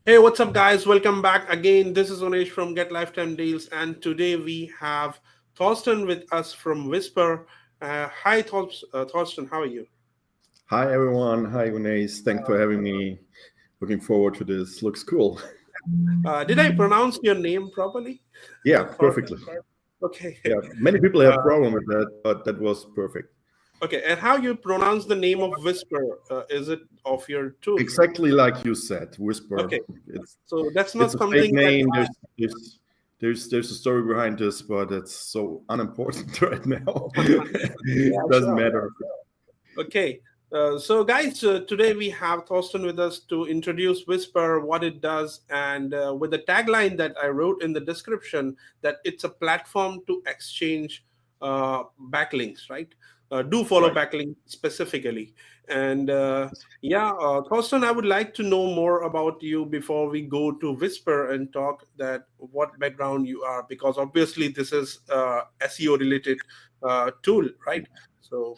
Hey, what's up, guys? Welcome back again. This is Unesh from Get Lifetime Deals, and today we have Thorsten with us from Vispr. Hi, Thorsten. How are you? Hi everyone. Hi Unace. Thanks for having me. Looking forward to this. Looks cool. Did I pronounce your name properly? Yeah, Thorsten. perfectly. Okay. Yeah, many people Uh, have problem with that, but that was perfect. okay. And how you pronounce the name of Vispr? Is it of your tool? Exactly like you said, Whisper. Okay. It's So that's it's not a fake something that. name. There's a story behind this, but it's so unimportant right now. Yeah, Doesn't sure. matter. Okay. So, guys, today we have Thorsten with us to introduce Whisper, what it does, and with the tagline that I wrote in the description that it's a platform to exchange backlinks, right? Do follow Right. backlinks specifically. And yeah, Thorsten, I would like to know more about you before we go to Whisper and talk that what background you are, because obviously this is SEO related tool, right? So,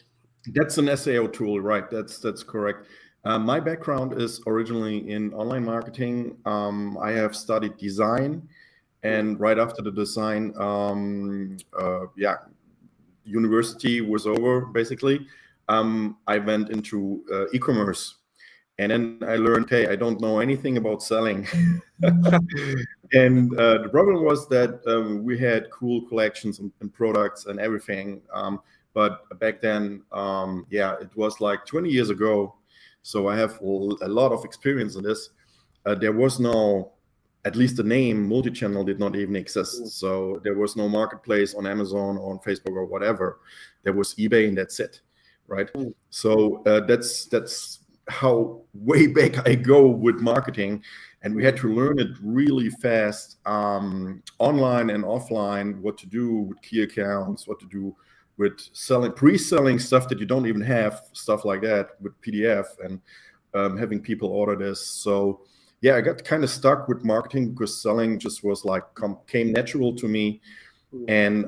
That's an SEO tool, right? That's correct. My background is originally in online marketing. I have studied design, hmm, and right after the design, yeah, university was over. Basically, I went into e-commerce, and then I learned, hey, I don't know anything about selling. And the problem was that we had cool collections and products and everything. But back then, yeah, it was like 20 years ago. So I have a lot of experience in this. There was no, at least the name multi-channel did not even exist. So there was no marketplace on Amazon or on Facebook or whatever. There was eBay and that's it, right? hmm, So that's how way back I go with marketing, and we had hmm. to learn it really fast, online and offline, what to do with key accounts, what to do with selling, pre-selling stuff that you don't even have, stuff like that with PDF, and having people order this. So yeah, I got kind of stuck with marketing because selling just was like came natural to me. Hmm. And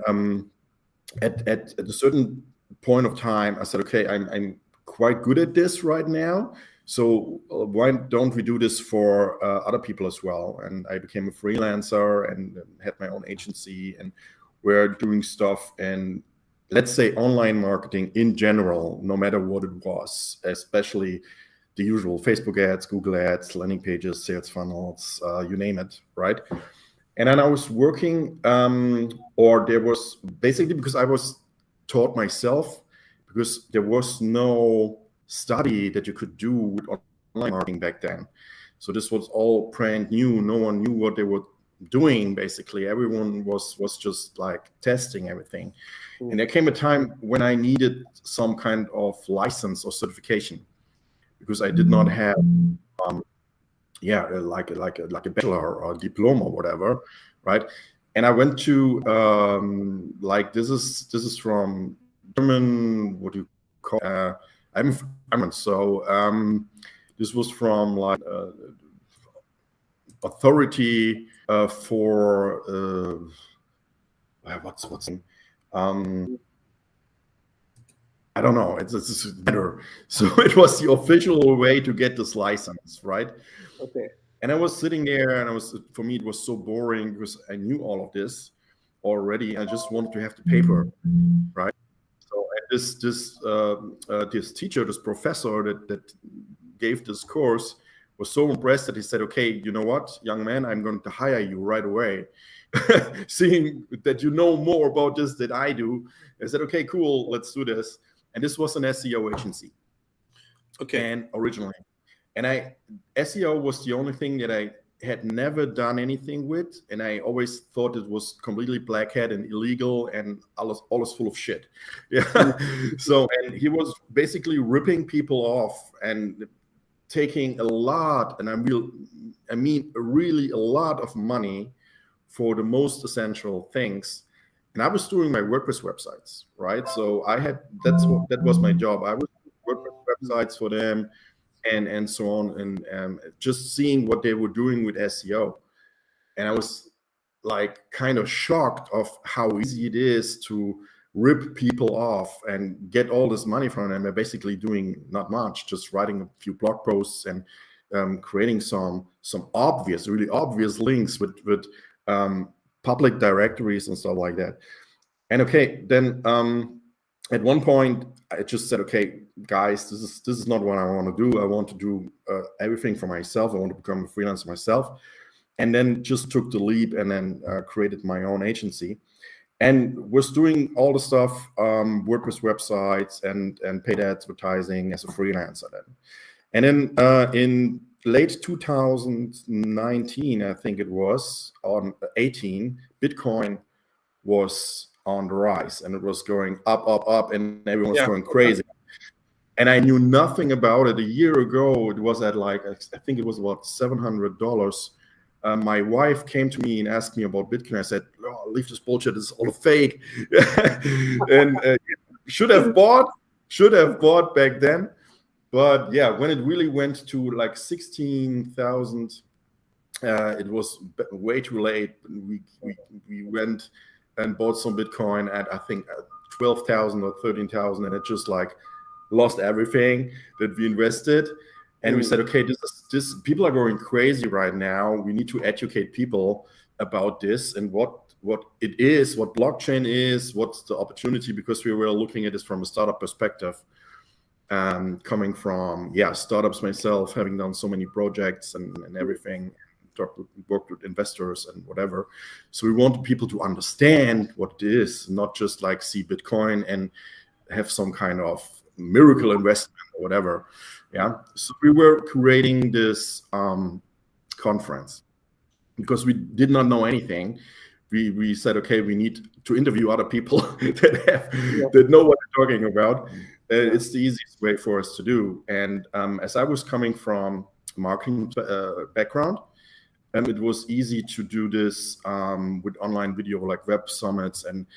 at a certain point of time, I said, okay, I'm quite good at this right now. So why don't we do this for other people as well? And I became a freelancer and had my own agency, and we're doing stuff and let's say online marketing in general, no matter what it was, especially the usual Facebook ads, Google ads, landing pages, sales funnels, you name it, right? And then I was working, or there was basically because I was taught myself, because there was no study that you could do with online marketing back then. So this was all brand new. No one knew what they were doing. Basically, everyone was just like testing everything. And there came a time when I needed some kind of license or certification because I did not have yeah, like a bachelor or diploma or whatever, right? And I went to like this is from German, what do you call? I'm from German, so this was from like authority for what's I don't know. It's better. So it was the official way to get this license, right? Okay. And I was sitting there, and for me, it was so boring because I knew all of this already. I just wanted to have the paper, right? So and this teacher, this professor that gave this course was so impressed that he said, "Okay, you know what, young man, I'm going to hire you right away." Seeing that you know more about this than I do, I said, "Okay, cool, let's do this." And this was an SEO agency, Okay. and originally, and I SEO was the only thing that I had never done anything with, and I always thought it was completely black hat and illegal and alles full of shit. Yeah. So and he was basically ripping people off and taking a lot, and I mean really a lot of money for the most essential things. And I was doing my WordPress websites, right? So I had that was my job. I was doing WordPress websites for them, and so on, and just seeing what they were doing with SEO, and I was like kind of shocked of how easy it is to rip people off and get all this money from them. They're basically doing not much, just writing a few blog posts and creating some obvious, really obvious links with public directories and stuff like that. And okay, then at one point I just said, okay, guys, this is not what I want to do. I want to do everything for myself. I want to become a freelancer myself. And then just took the leap and then created my own agency. And was doing all the stuff, WordPress websites and paid advertising as a freelancer then. And then in late 2019, I think it was, on 18, Bitcoin was on the rise and it was going up, and everyone was going crazy. And I knew nothing about it. A year ago, it was at like, I think it was about $700. My wife came to me and asked me about Bitcoin. I said, oh, leave this bullshit. It's all fake. And should have bought back then. But yeah, when it really went to like 16,000, it was way too late. We went and bought some Bitcoin at, I think, 12,000 or 13,000, and it just like lost everything that we invested. And we said, okay, this people are going crazy right now. We need to educate people about this and what it is, what blockchain is, what's the opportunity, because we were looking at this from a startup perspective, coming from startups myself, having done so many projects and everything, worked with investors and whatever. So we wanted people to understand what it is, not just like see Bitcoin and have some kind of miracle investment or whatever. Yeah. So we were creating this conference because we did not know anything. We said, okay, we need to interview other people that know what they're talking about. It's the easiest way for us to do. And as I was coming from a marketing background, it was easy to do this with online video, like web summits. And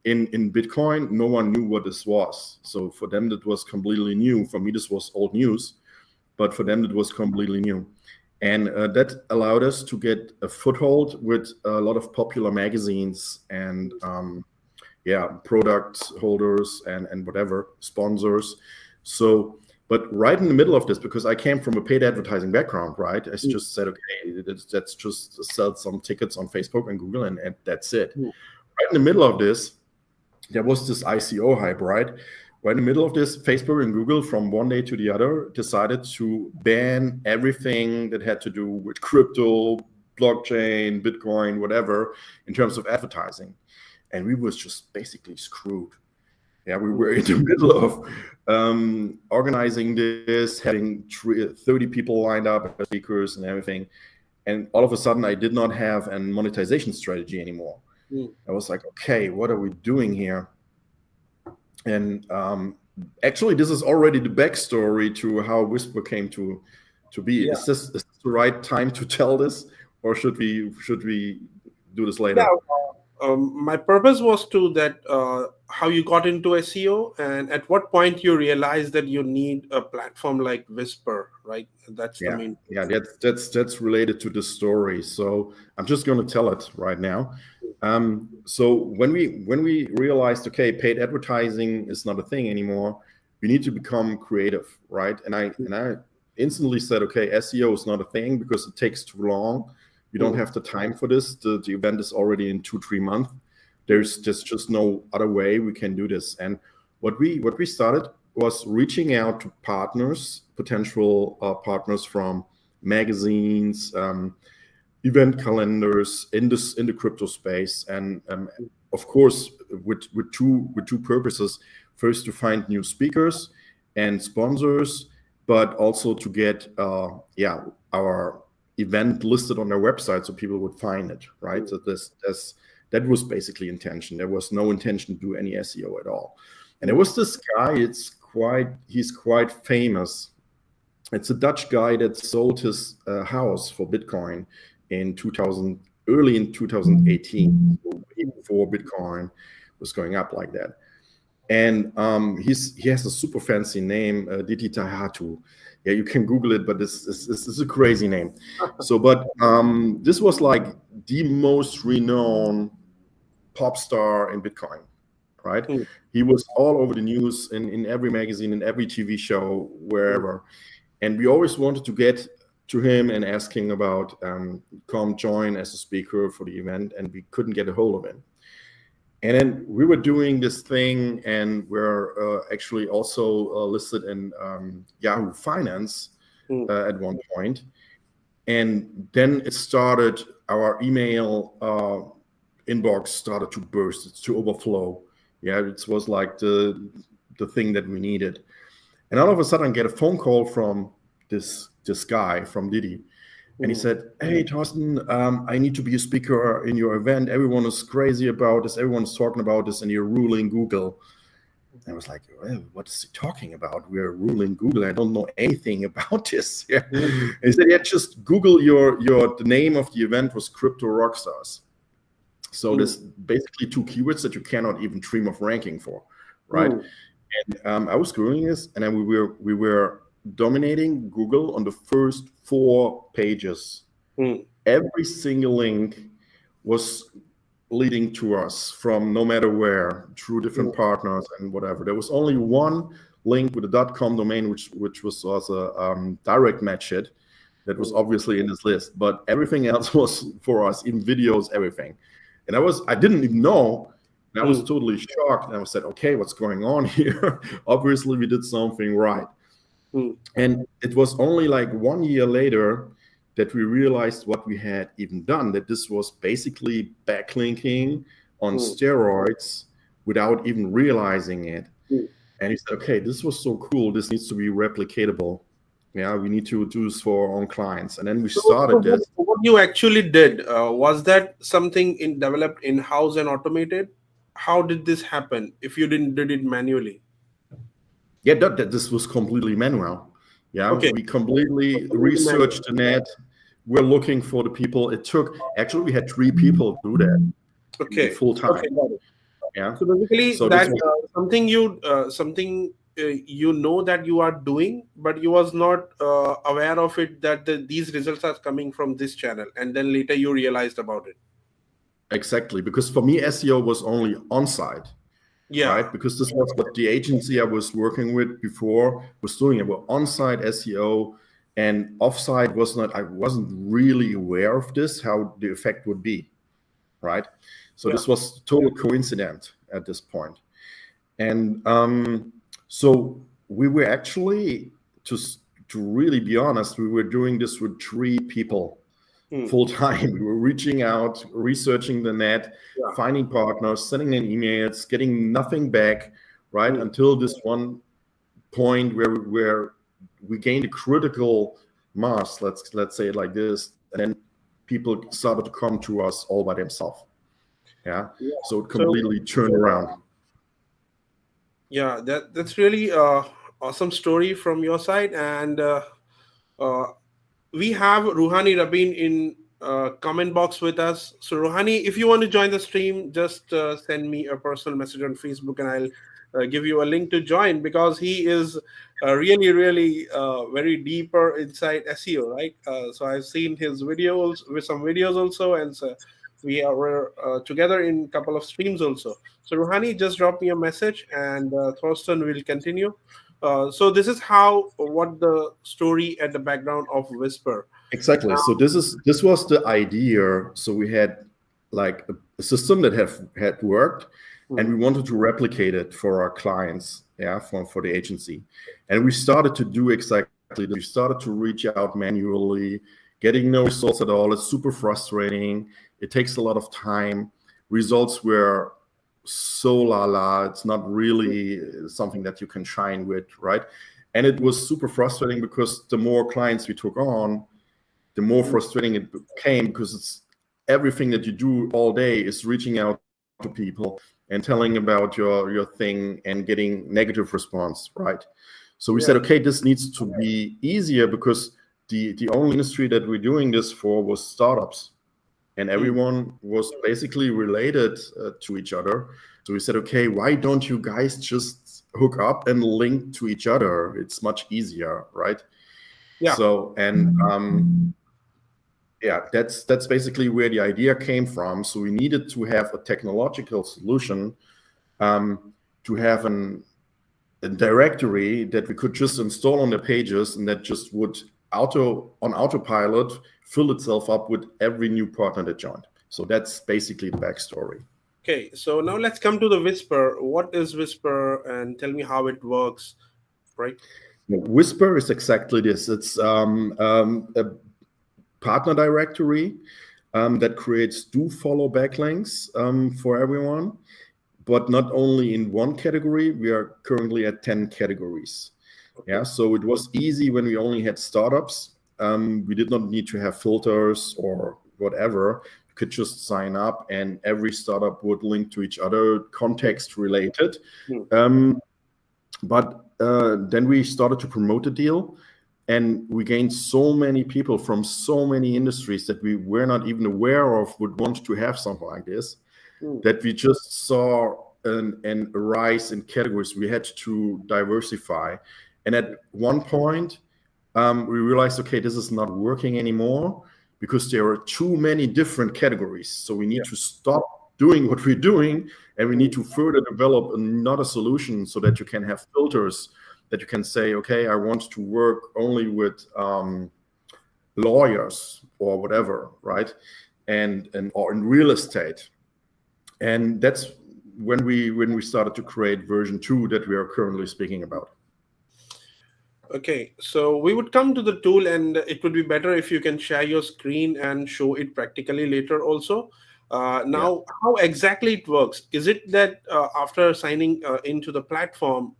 in Bitcoin, no one knew what this was. So for them, that was completely new. For me, this was old news, but for them, it was completely new. And that allowed us to get a foothold with a lot of popular magazines and product holders and whatever, sponsors. So, but right in the middle of this, because I came from a paid advertising background, right? I just said, okay, let's just sell some tickets on Facebook and Google, and that's it. Right in the middle of this, there was this ICO hype, right? Right in the middle of this, Facebook and Google, from one day to the other, decided to ban everything that had to do with crypto, blockchain, Bitcoin, whatever, in terms of advertising. And we was just basically screwed. Yeah, we were in the middle of organizing this, having 30 people lined up as speakers and everything. And all of a sudden, I did not have a monetization strategy anymore. I was like, okay, what are we doing here? And actually, this is already the backstory to how Vispr came to be. Yeah. Is this the right time to tell this, or should we do this later? Yeah, my purpose was to that how you got into SEO, and at what point you realized that you need a platform like Vispr, right? That's the main. Yeah, that's related to the story. So I'm just going to tell it right now. So when we realized, okay, paid advertising is not a thing anymore, we need to become creative, right? And I instantly said, okay, SEO is not a thing because it takes too long. We don't have the time for this. The event is already in 2-3 months. There's just no other way we can do this. And what we started was reaching out to partners, potential partners from magazines, event calendars in the crypto space, and of course with two purposes: first, to find new speakers and sponsors, but also to get our event listed on their website so people would find it, right? So that was basically intention. There was no intention to do any SEO at all. And there was this guy, he's quite famous. It's a Dutch guy that sold his house for Bitcoin in early in 2018, before Bitcoin was going up like that. And he has a super fancy name, Diti Tahatu. Yeah, you can Google it, but this is a crazy name. So, but this was like the most renowned pop star in Bitcoin, right? He was all over the news, in every magazine, in every TV show, wherever. And we always wanted to get to him and asking about come join as a speaker for the event, and we couldn't get a hold of him. And then we were doing this thing, and we're actually also listed in Yahoo Finance at one point. And then it started, our email inbox started to burst, to overflow. Yeah, it was like the thing that we needed. And all of a sudden I get a phone call from this guy from Didi. And he said, "Hey, Thorsten, I need to be a speaker in your event. Everyone is crazy about this. Everyone's talking about this, and you're ruling Google." And I was like, well, what is he talking about? We're ruling Google. I don't know anything about this. Yeah. He said, yeah, just Google the name of the event was Crypto Rockstars. So there's basically 2 keywords that you cannot even dream of ranking for, right? And I was Googling this, and then we were dominating Google on the first 4 pages. Every single link was leading to us from no matter where, through different partners and whatever. There was only one link with a .com domain, which was a direct match hit that was obviously in this list, but everything else was for us, even videos, everything. And I didn't even know. And I was totally shocked. And I said, okay, what's going on here? Obviously, we did something right. And it was only like 1 year later that we realized what we had even done, that this was basically backlinking on steroids without even realizing it. And he said, okay, this was so cool. This needs to be replicatable. Yeah, we need to do this for our own clients. And then we started this. What you actually did, was that something developed in-house and automated? How did this happen if you did it manually? Yeah, this was completely manual. Yeah, okay. We completely researched the net. We're looking for the people. Actually, we had 3 people do that. Okay. Full time. Okay, got it. Yeah. So basically, that something you know that you are doing, but you was not aware of it, that these results are coming from this channel, and then later you realized about it. Exactly, because for me, SEO was only on-site. Yeah. Right, because this was what the agency I was working with before was doing. It was on-site SEO, and off-site was not. I wasn't really aware of this, how the effect would be, right? So this was total coincidence at this point. And so we were actually, to really be honest, we were doing this with 3 people. Full time. We were reaching out, researching the net, finding partners, sending in emails, getting nothing back, right? Until this one point where we gained a critical mass, let's say it like this, and then people started to come to us all by themselves. Yeah. So it completely turned around. Yeah, that's really awesome story from your side. And we have Ruhani Rabin in comment box with us. So Ruhani, if you want to join the stream, just send me a personal message on Facebook, and I'll give you a link to join, because he is really very deeper inside SEO, right? So I've seen his videos, with some videos also, and so we are together in a couple of streams also. So Ruhani, just drop me a message, and Thorsten will continue. So this is what the story at the background of Vispr. Exactly. So this was the idea. So we had like a system that had worked, and we wanted to replicate it for our clients, for the agency. And we started to do exactly that. We started to reach out manually, getting no results at all. It's super frustrating. It takes a lot of time. Results were so la. It's not really something that you can shine with, right? And it was super frustrating, because the more clients we took on, the more frustrating it became, because it's everything that you do all day is reaching out to people and telling about your thing and getting negative response, right? So we said, okay, this needs to be easier, because the only industry that we're doing this for was startups, and everyone was basically related to each other. So we said, okay, why don't you guys just hook up and link to each other? It's much easier, right? Yeah. So, and that's basically where the idea came from. So we needed to have a technological solution, to have a directory that we could just install on the pages, and that just would on autopilot fill itself up with every new partner that joined. So that's basically the backstory. Okay, so now let's come to the Vispr. What is Vispr, and tell me how it works, right? Vispr is exactly this. It's a partner directory that creates do-follow backlinks for everyone, but not only in one category. We are currently at 10 categories. Okay. Yeah, so it was easy when we only had startups. We did not need to have filters or whatever. You could just sign up, and every startup would link to each other, context related. But then we started to promote the deal, and we gained so many people from so many industries that we were not even aware of would want to have something like this, that we just saw a rise in categories. We had to diversify. And at one point, we realized, okay, this is not working anymore because there are too many different categories. So we need to stop doing what we're doing, and we need to further develop another solution so that you can have filters, that you can say, okay, I want to work only with lawyers or whatever, right? And or in real estate. And that's when we started to create version 2 that we are currently speaking about. Okay, so we would come to the tool, and it would be better if you can share your screen and show it practically later also. Now, how exactly it works? Is it that after signing into the platform,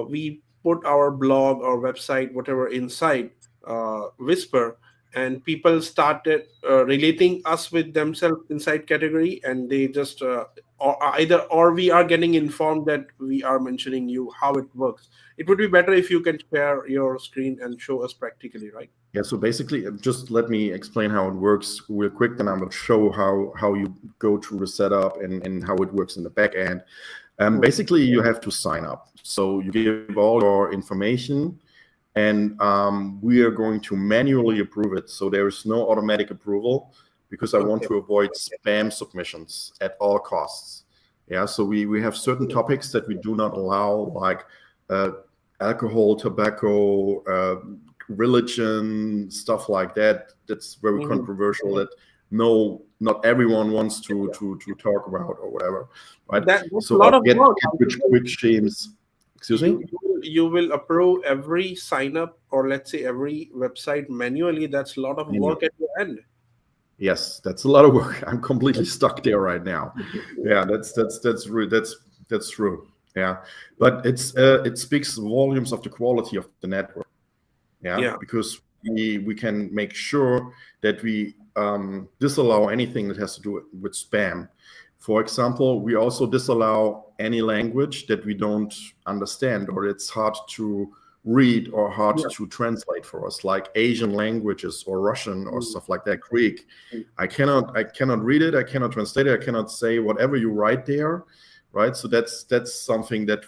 we put our blog or website, whatever, inside Vispr, and people started relating us with themselves inside category, and they just or we are getting informed that we are mentioning you, how it works? It would be better if you can share your screen and show us practically, right? Yeah, so basically, just let me explain how it works real quick, then I will show how you go through the setup and how it works in the back end. Basically, you have to sign up. So you give all your information, and we are going to manually approve it. So there is no automatic approval, because I want to avoid spam submissions at all costs. Yeah, so we have certain topics that we do not allow, like alcohol, tobacco, religion, stuff like that. That's very controversial, that not everyone wants to talk about or whatever, right? That's so a lot of get work. rich quick schemes. Excuse me? You will approve every sign up, or let's say every website manually. That's a lot of work at your end. Yes, that's a lot of work. I'm completely stuck there right now. Yeah, that's true. Yeah, but it speaks volumes of the quality of the network. Yeah. Because we can make sure that we disallow anything that has to do with spam. For example, we also disallow any language that we don't understand, or it's hard to read or hard to translate for us, like Asian languages or Russian or stuff like that, Greek. I cannot read it, I cannot translate it, I cannot say whatever you write there, right? So that's something that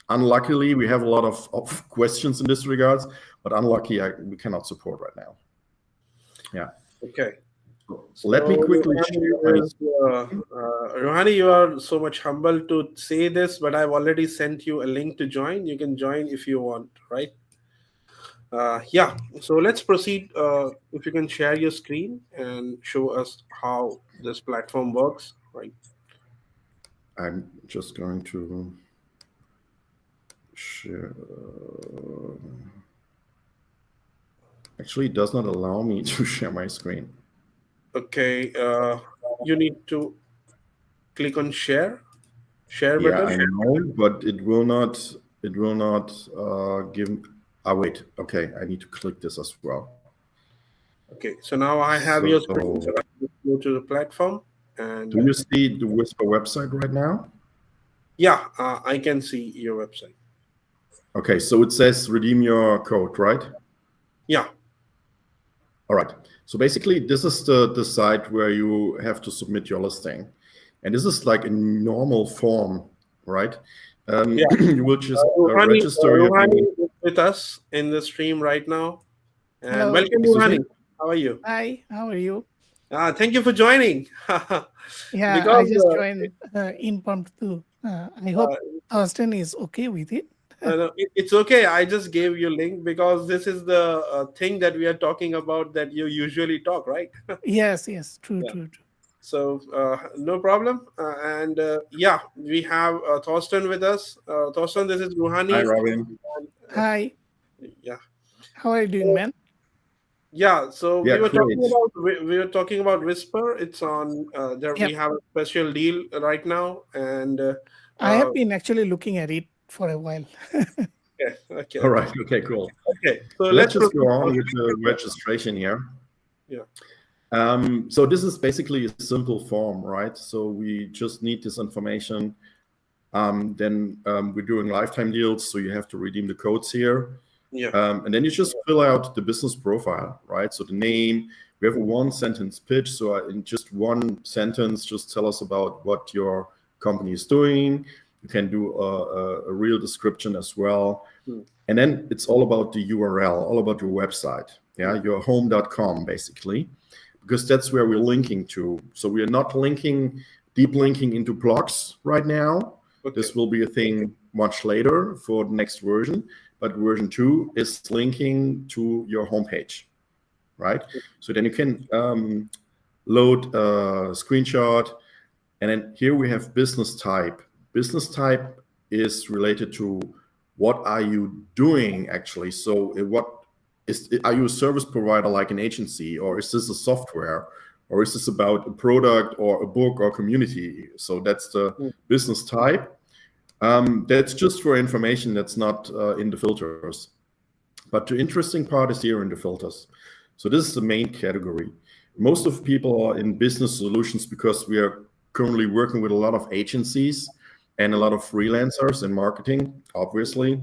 unluckily, we have a lot of questions in this regards, but unlucky, we cannot support right now. Yeah. Okay. So let me quickly Rohani, you are so much humble to say this, but I've already sent you a link to join. You can join if you want, right? Yeah, so let's proceed. If you can share your screen and show us how this platform works, right? I'm just going to share. Actually, it does not allow me to share my screen. Okay, you need to click on share button. Yeah, I know, but it will not give. Wait. Okay, I need to click this as well. Okay, so now I have your screen. So let's go to the platform. And do you see the Vispr website right now? Yeah, I can see your website. Okay, so it says redeem your code, right? Yeah. All right. So basically, this is the site where you have to submit your listing. And this is like a normal form, right? You will just register. Rohani is with us in the stream right now. And hello. Welcome, Rohani. How are you? Hi, how are you? Thank you for joining. Yeah, because, I just joined impromptu. I hope Thorsten is okay with it. No, it's okay. I just gave you link because this is the thing that we are talking about that you usually talk, right? Yes, yes, true, Yeah. true, true. So no problem. And yeah, we have Thorsten with us. Thorsten, this is Hi, Ruhani. Robin. And, Hi, yeah. how are you doing, man? Yeah, so Yeah, great. we were talking about Whisper. It's on there. We Yep, have a special deal right now, and I uh, have been actually looking at it for a while. okay, okay, All okay, right. Okay, cool. okay. So So let's let's just go proceed. on with the registration here. Yeah, So this is basically a simple form, right? So we just need this information. Then we're doing lifetime deals, so you have to redeem the codes here. yeah, And then you just fill out the business profile, right? So the name, we have a one sentence pitch. So in just one sentence, just tell us about what your company is doing. You can do a real description as well. mm, And then it's all about the URL, all about your website, yeah, your home.com basically, because that's where we're linking to. So we are not deep linking into blogs right now. okay, This will be a thing much later for the next version, but version 2 is linking to your homepage, right? So then you can load a screenshot, and then here we have business type. Business type is related to what are you doing actually. So are you a service provider like an agency, or is this a software, or is this about a product or a book or community? So that's the mm, business type. That's just for information, that's not in the filters. But the interesting part is here in the filters. So this is the main category. Most of people are in business solutions because we are currently working with a lot of agencies and a lot of freelancers in marketing, obviously,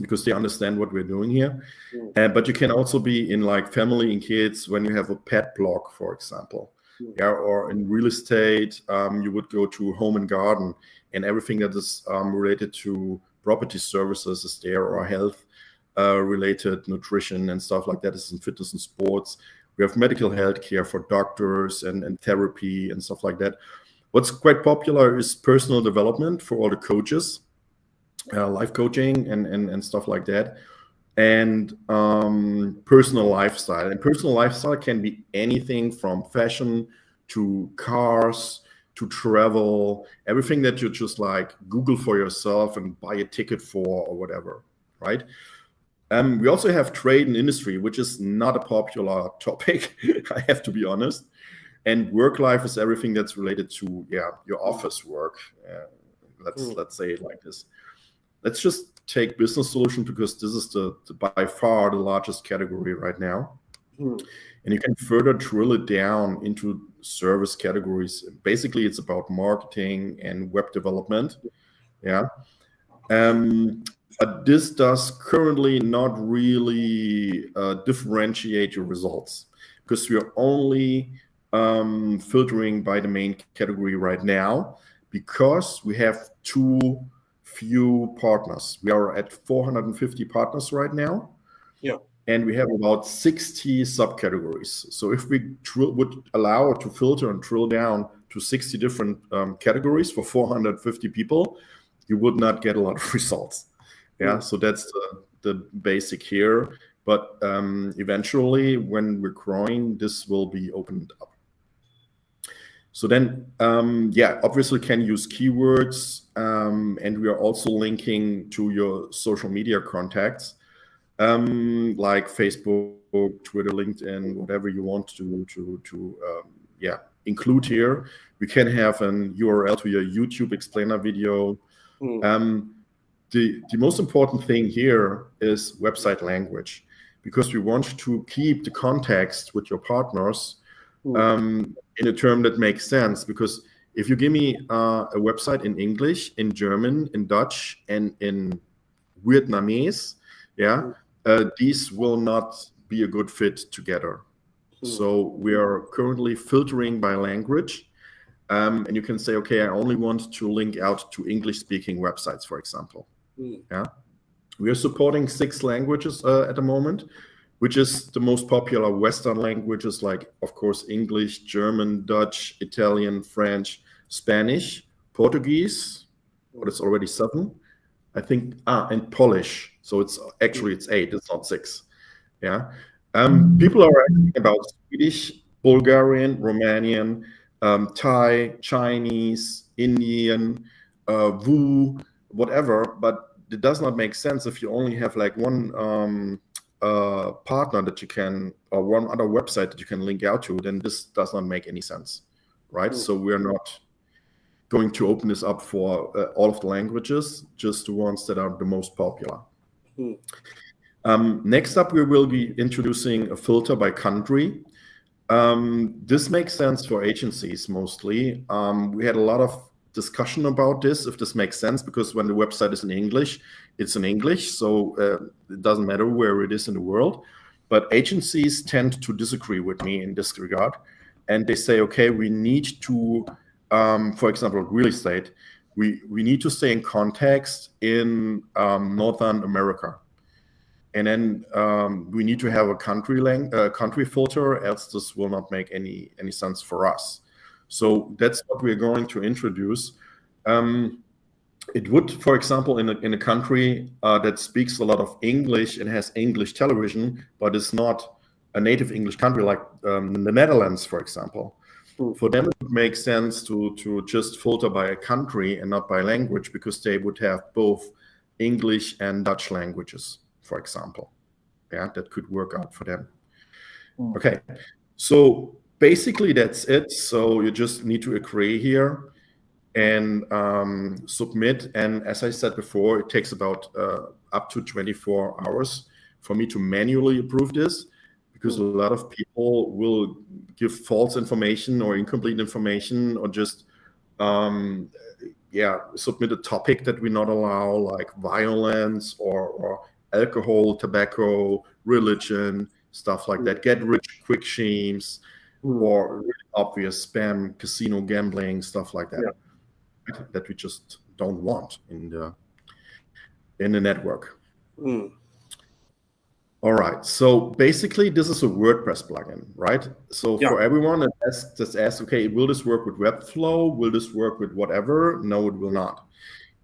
because they understand what we're doing here. mm, But you can also be in like family and kids when you have a pet blog, for example. mm, Yeah, or in real estate, you would go to home and garden, and everything that is related to property services is there, or health related nutrition and stuff like that is in fitness and sports. We have medical health care for doctors and therapy and stuff like that. What's quite popular is personal development for all the coaches, life coaching and stuff like that, and personal lifestyle. And personal lifestyle can be anything from fashion to cars to travel, everything that you just like Google for yourself and buy a ticket for or whatever, right? We also have trade and industry, which is not a popular topic, I have to be honest. And work life is everything that's related to your office work. Let's say it like this. Let's just take business solution because this is the by far the largest category right now. mm, And you can further drill it down into service categories. Basically, it's about marketing and web development. Yeah. But this does currently not really differentiate your results because we are only filtering by the main category right now because we have too few partners. We are at 450 partners right now. yeah, And we have about 60 subcategories. So if we would allow to filter and drill down to 60 different categories for 450 people, you would not get a lot of results. Yeah, so that's the basic here. But eventually, when we're growing, this will be opened up. So then, obviously can use keywords, and we are also linking to your social media contacts, like Facebook, Twitter, LinkedIn, whatever you want to include here. We can have an URL to your YouTube explainer video. mm, The most important thing here is website language, because we want to keep the context with your partners in a term that makes sense. Because if you give me a website in English, in German, in Dutch, and in Vietnamese, these will not be a good fit together. So we are currently filtering by language. And you can say, okay, I only want to link out to English-speaking websites, for example. Yeah, we are supporting 6 languages at the moment, which is the most popular Western languages, like, of course, English, German, Dutch, Italian, French, Spanish, Portuguese, but it's already 7, I think, and Polish. So it's actually it's 8, it's not 6. Yeah. People are asking about Swedish, Bulgarian, Romanian, Thai, Chinese, Indian, Wu, whatever. But it does not make sense if you only have like one partner that you can, or one other website that you can link out to. Then this does not make any sense, right? So we're not going to open this up for all of the languages, just the ones that are the most popular. Next up, we will be introducing a filter by country. This makes sense for agencies mostly. We had a lot of discussion about this, if this makes sense, because when the website is in English, it's in English, so it doesn't matter where it is in the world. But agencies tend to disagree with me in this regard. And they say, okay, we need to, for example, real estate, we need to stay in context in Northern America. And then we need to have a country filter, else this will not make any sense for us. So that's what we're going to introduce. It would, for example, in a country that speaks a lot of English and has English television, but is not a native English country like the Netherlands, for example. For them, it would make sense to just filter by a country and not by language, because they would have both English and Dutch languages, for example. Yeah, that could work out for them. Okay, so basically that's it. So you just need to agree here and submit. And as I said before, it takes about up to 24 hours for me to manually approve this, because a lot of people will give false information or incomplete information, or just submit a topic that we not allow, like violence or alcohol, tobacco, religion, stuff like that. Get rich quick schemes, or really obvious spam, casino gambling, stuff like that. That we just don't want in the network. All right. So basically, this is a WordPress plugin, right? So for everyone that just asks, okay, will this work with Webflow? Will this work with whatever? No, it will not.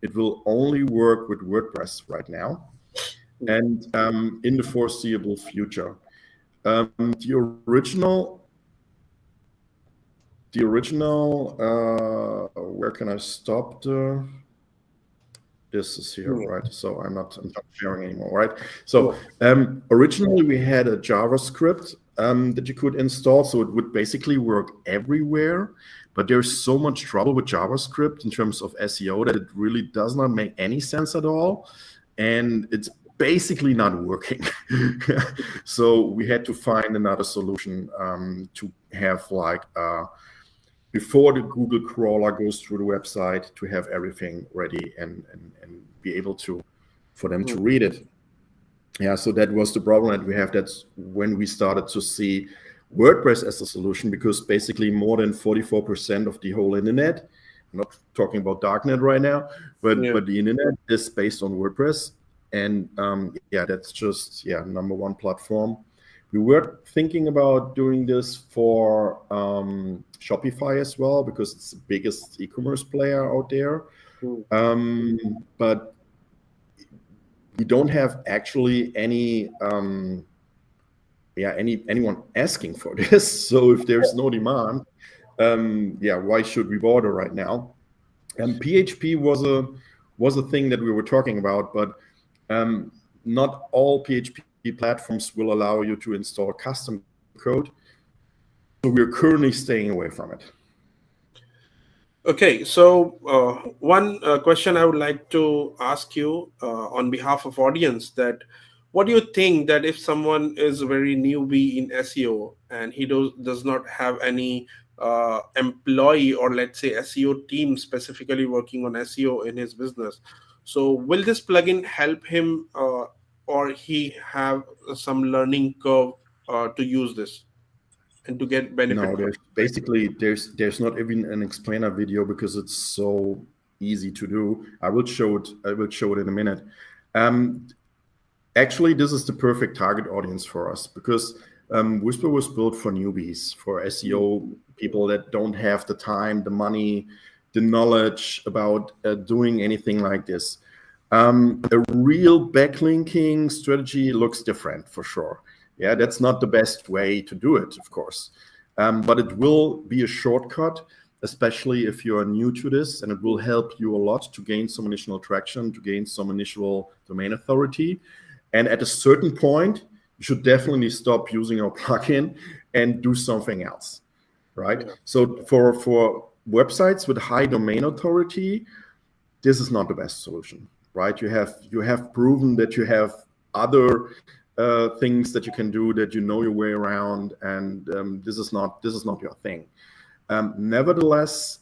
It will only work with WordPress right now, and in the foreseeable future. The original, where can I stop the? This is here, right? So I'm not sharing anymore, right? So originally we had a JavaScript that you could install, so it would basically work everywhere. But there's so much trouble with JavaScript in terms of SEO that it really does not make any sense at all, and it's basically not working. So we had to find another solution to have like before the Google crawler goes through the website, to have everything ready and be able for them to read it. Yeah, so that was the problem that we have. That's when we started to see WordPress as a solution, because basically more than 44% of the whole internet, I'm not talking about darknet right now, but the internet is based on WordPress. And that's just number one platform. We were thinking about doing this for Shopify as well, because it's the biggest e-commerce player out there. But we don't have actually any anyone asking for this. So if there's no demand, why should we bother right now? And PHP was a thing that we were talking about, but not all PHP platforms will allow you to install custom code. So we're currently staying away from it. Okay, so one question I would like to ask you on behalf of audience, that what do you think that if someone is a very newbie in SEO and he does not have any employee, or let's say SEO team specifically working on SEO in his business, so will this plugin help him or he have some learning curve to use this and to get benefit? No, there's not even an explainer video, because it's so easy to do. I will show it in a minute. Actually, this is the perfect target audience for us, because Vispr was built for newbies, for SEO people that don't have the time, the money, the knowledge about doing anything like this. A real backlinking strategy looks different for sure. Yeah, that's not the best way to do it, of course. But it will be a shortcut, especially if you are new to this, and it will help you a lot to gain some initial traction, to gain some initial domain authority. And at a certain point, you should definitely stop using our plugin and do something else, right? Yeah. So for websites with high domain authority, this is not the best solution, right? You have proven that you have other things that you can do, that you know your way around, and this is not your thing. Nevertheless,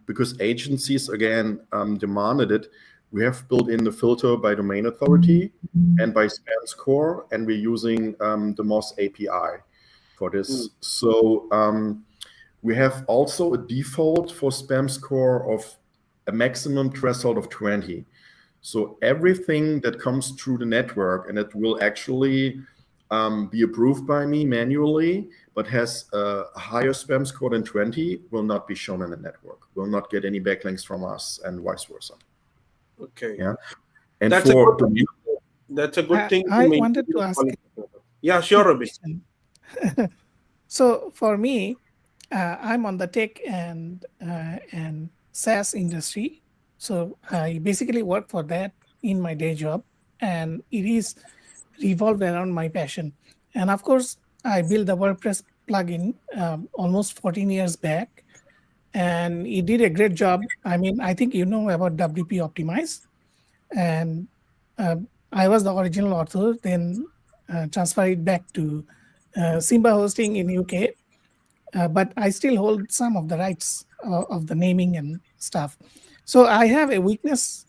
because agencies again demanded it, we have built in the filter by domain authority and by spam score, and we're using the Moz API for this. So we have also a default for spam score of a maximum threshold of 20. So everything that comes through the network and that will actually be approved by me manually, but has a higher spam score than 20, will not be shown in the network, will not get any backlinks from us, and vice versa. Okay. Yeah. And that's a good thing. I wanted to ask. Yeah, sure, Rabi. So for me, I'm on the tech and SaaS industry. So I basically work for that in my day job, and it is revolved around my passion. And of course, I built the WordPress plugin almost 14 years back, and it did a great job. I mean, I think you know about WP Optimize, and I was the original author, then transferred it back to Simba Hosting in UK. But I still hold some of the rights of the naming and stuff. So I have a weakness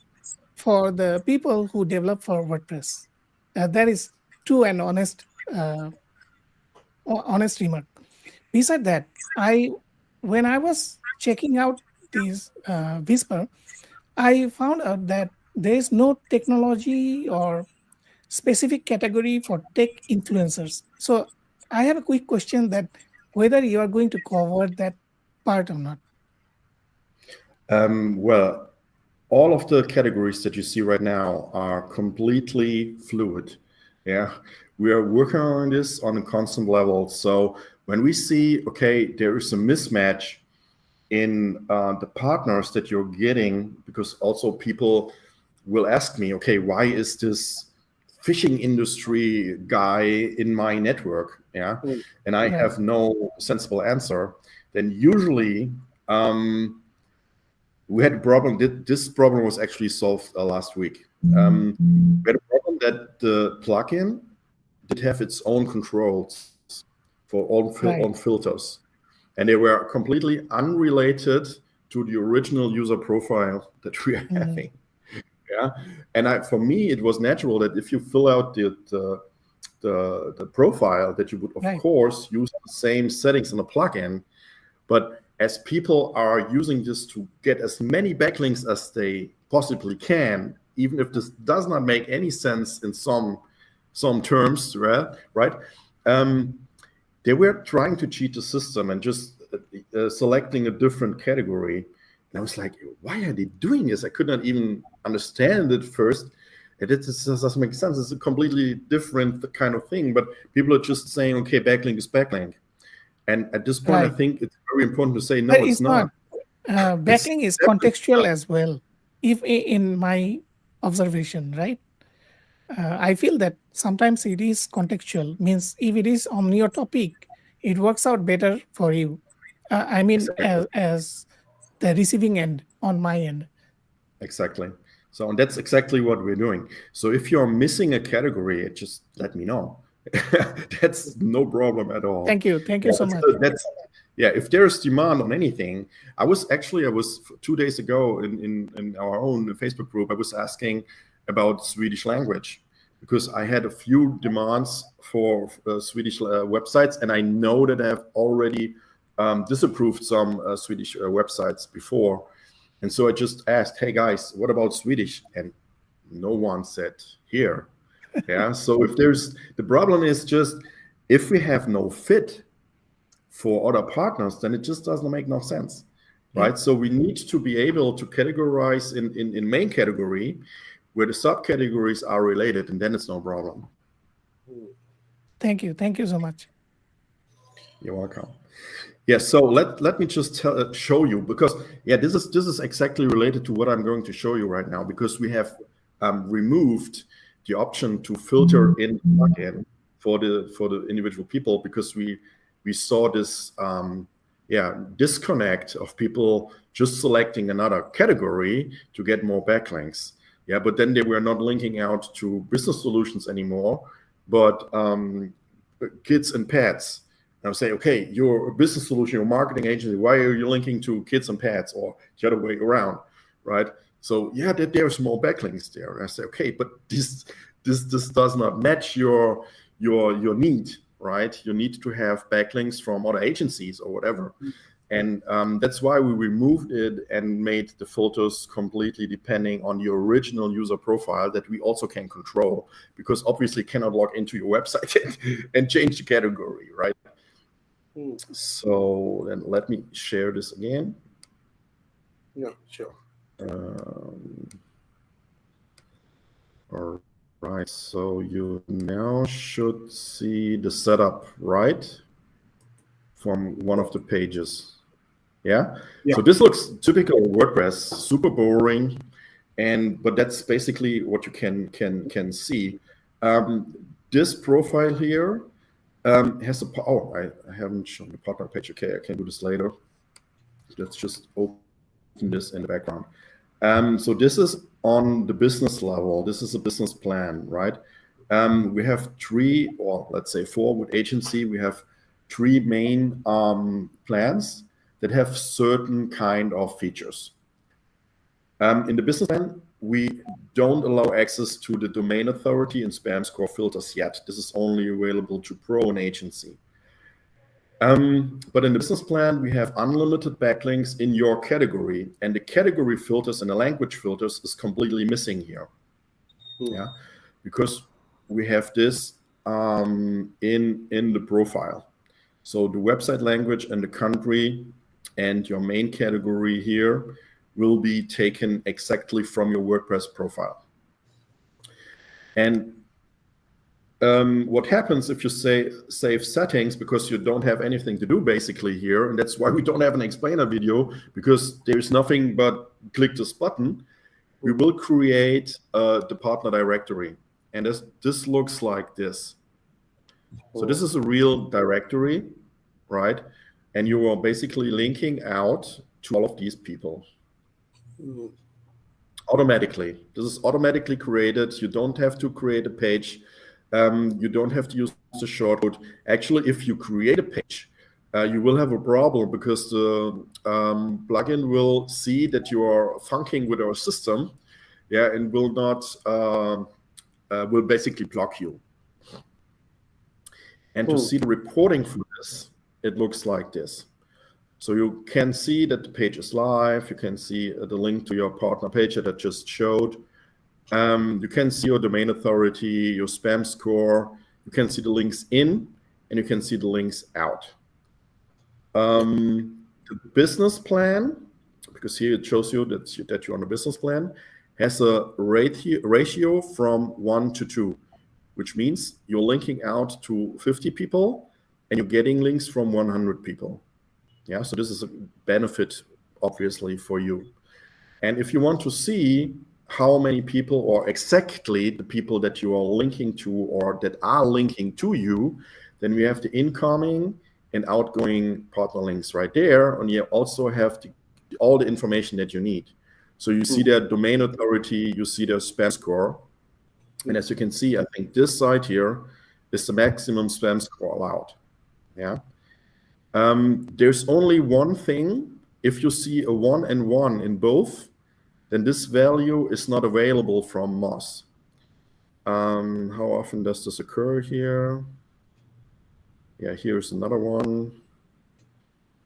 for the people who develop for WordPress. That is true and honest remark. Besides that, when I was checking out these Vispr, I found out that there is no technology or specific category for tech influencers. So I have a quick question that whether you are going to cover that part or not. Well, all of the categories that you see right now are completely fluid. Yeah, we are working on this on a constant level. So when we see, okay, there is a mismatch in the partners that you're getting, because also people will ask me, okay, why is this fishing industry guy in my network? Yeah, and I have no sensible answer. Then usually we had a problem. This problem was actually solved last week. We had a problem that the plugin did have its own controls for all filters, and they were completely unrelated to the original user profile that we are having. Yeah, and for me, it was natural that if you fill out the profile, that you would of course use the same settings in the plugin, but as people are using this to get as many backlinks as they possibly can, even if this does not make any sense in some terms, right? They were trying to cheat the system and just selecting a different category. And I was like, why are they doing this? I could not even understand it first. It doesn't make sense. It's a completely different kind of thing. But people are just saying, okay, backlink is backlink. And at this point, I think it's very important to say, no, it's not. Backlink is contextual as well, if in my observation, right? I feel that sometimes it is contextual, means if it is on your topic, it works out better for you. I mean, as the receiving end on my end. Exactly. So and that's exactly what we're doing. So if you're missing a category, just let me know. That's no problem at all. Thank you so much. If there's demand on anything, I was 2 days ago in our own Facebook group, I was asking about Swedish language, because I had a few demands for Swedish websites, and I know that I have already disapproved some Swedish websites before. And so I just asked, hey guys, what about Swedish? And no one said here. Yeah. So the problem is just, if we have no fit for other partners, then it just doesn't make no sense. Right. So we need to be able to categorize in main category, where the subcategories are related, and then it's no problem. Thank you so much. You're welcome. Yeah, so let me just show you, because this is exactly related to what I'm going to show you right now, because we have removed the option to filter in the plugin for the individual people, because we saw this disconnect of people just selecting another category to get more backlinks. Yeah, but then they were not linking out to business solutions anymore, but kids and pets. And I'm saying, okay, you're a business solution, you're a marketing agency. Why are you linking to kids and pets, or the other way around, right? So there's more backlinks there. And I say, okay, but this does not match your need, right? You need to have backlinks from other agencies or whatever. And that's why we removed it and made the filters completely depending on your original user profile that we also can control, because obviously cannot log into your website and change the category, right? So then let me share this again. Yeah, sure. All right, so you now should see the setup, right, from one of the pages. Yeah. So this looks typical WordPress, super boring, but that's basically what you can see. This profile here has I haven't shown the partner page. Okay, I can do this later. Let's just open this in the background. So this is on the business level. This is a business plan, right? We have 3, or let's say 4 with agency. We have 3 main plans that have certain kind of features. In the business plan, we don't allow access to the domain authority and spam score filters yet. This is only available to Pro and agency. But in the business plan, we have unlimited backlinks in your category, and the category filters and the language filters is completely missing here. Yeah, because we have this in the profile. So the website language and the country and your main category here will be taken exactly from your WordPress profile. And what happens if you save settings, because you don't have anything to do basically here, and that's why we don't have an explainer video, because there's nothing but click this button. We will create the partner directory, and this looks like this. So this is a real directory, right? And you are basically linking out to all of these people. Automatically. This is automatically created. You don't have to create a page. You don't have to use the shortcode. Actually, if you create a page, you will have a problem, because the plugin will see that you are funking with our system, and will not will basically block you. And to see the reporting for this, it looks like this. So you can see that the page is live. You can see the link to your partner page that I just showed. You can see your domain authority, your spam score. You can see the links in, and you can see the links out. The business plan, because here it shows you that you're on a business plan, has a ratio from 1 to 2, which means you're linking out to 50 people and you're getting links from 100 people. Yeah, so this is a benefit, obviously, for you. And if you want to see how many people, or exactly the people that you are linking to or that are linking to you, then we have the incoming and outgoing partner links right there. And you also have all the information that you need. So you see their domain authority, you see their spam score. And as you can see, I think this side here is the maximum spam score allowed. Yeah. There's only one thing. If you see a 1 and 1 in both, then this value is not available from Moz. How often does this occur here? Yeah, here's another one.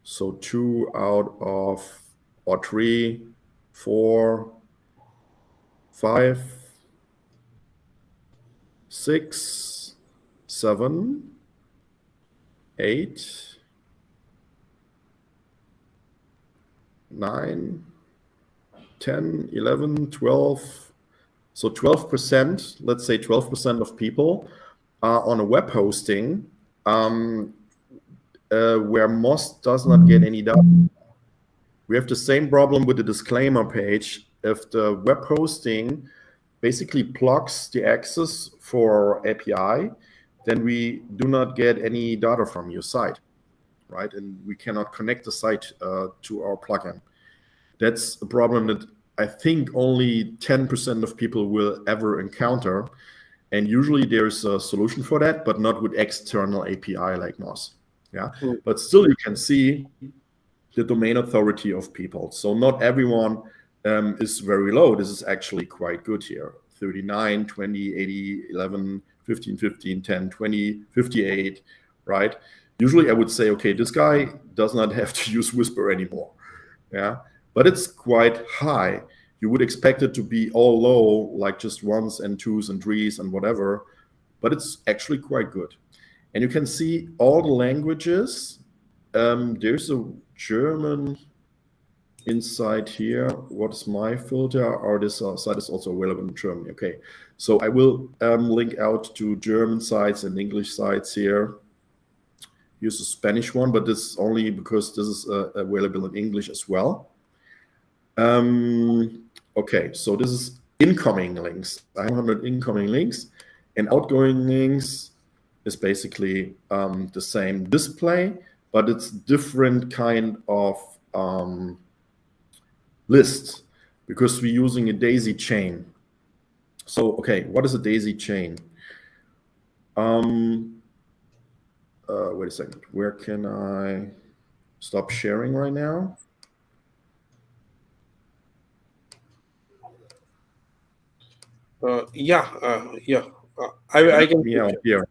So 2 out of, or 3, 4, 5, 6, 7, 8, 9, 10, 11, 12, So 12%, let's say 12% of people are on a web hosting where MOS does not get any data. We have the same problem with the disclaimer page. If the web hosting basically blocks the access for API, then we do not get any data from your site, right? And we cannot connect the site to our plugin. That's a problem that I think only 10% of people will ever encounter. And usually there's a solution for that, but not with external API like MOS. Yeah, but still you can see the domain authority of people. So not everyone is very low. This is actually quite good here. 39, 20, 80, 11, 15, 15, 10, 20, 58, right? Usually I would say, okay, this guy does not have to use Vispr anymore. Yeah, but it's quite high. You would expect it to be all low, like just ones and twos and threes and whatever, but it's actually quite good. And you can see all the languages. There's a German inside here. What's my filter? Or this site is also available in Germany. Okay, so I will link out to German sites and English sites here. Here's a Spanish one, but this is only because this is available in English as well. Okay, so this is incoming links. I have 100 incoming links, and outgoing links is basically the same display, but it's different kind of list because we're using a daisy chain. So, okay, what is a daisy chain? Wait a second. Where can I stop sharing right now? I can. Yeah, here.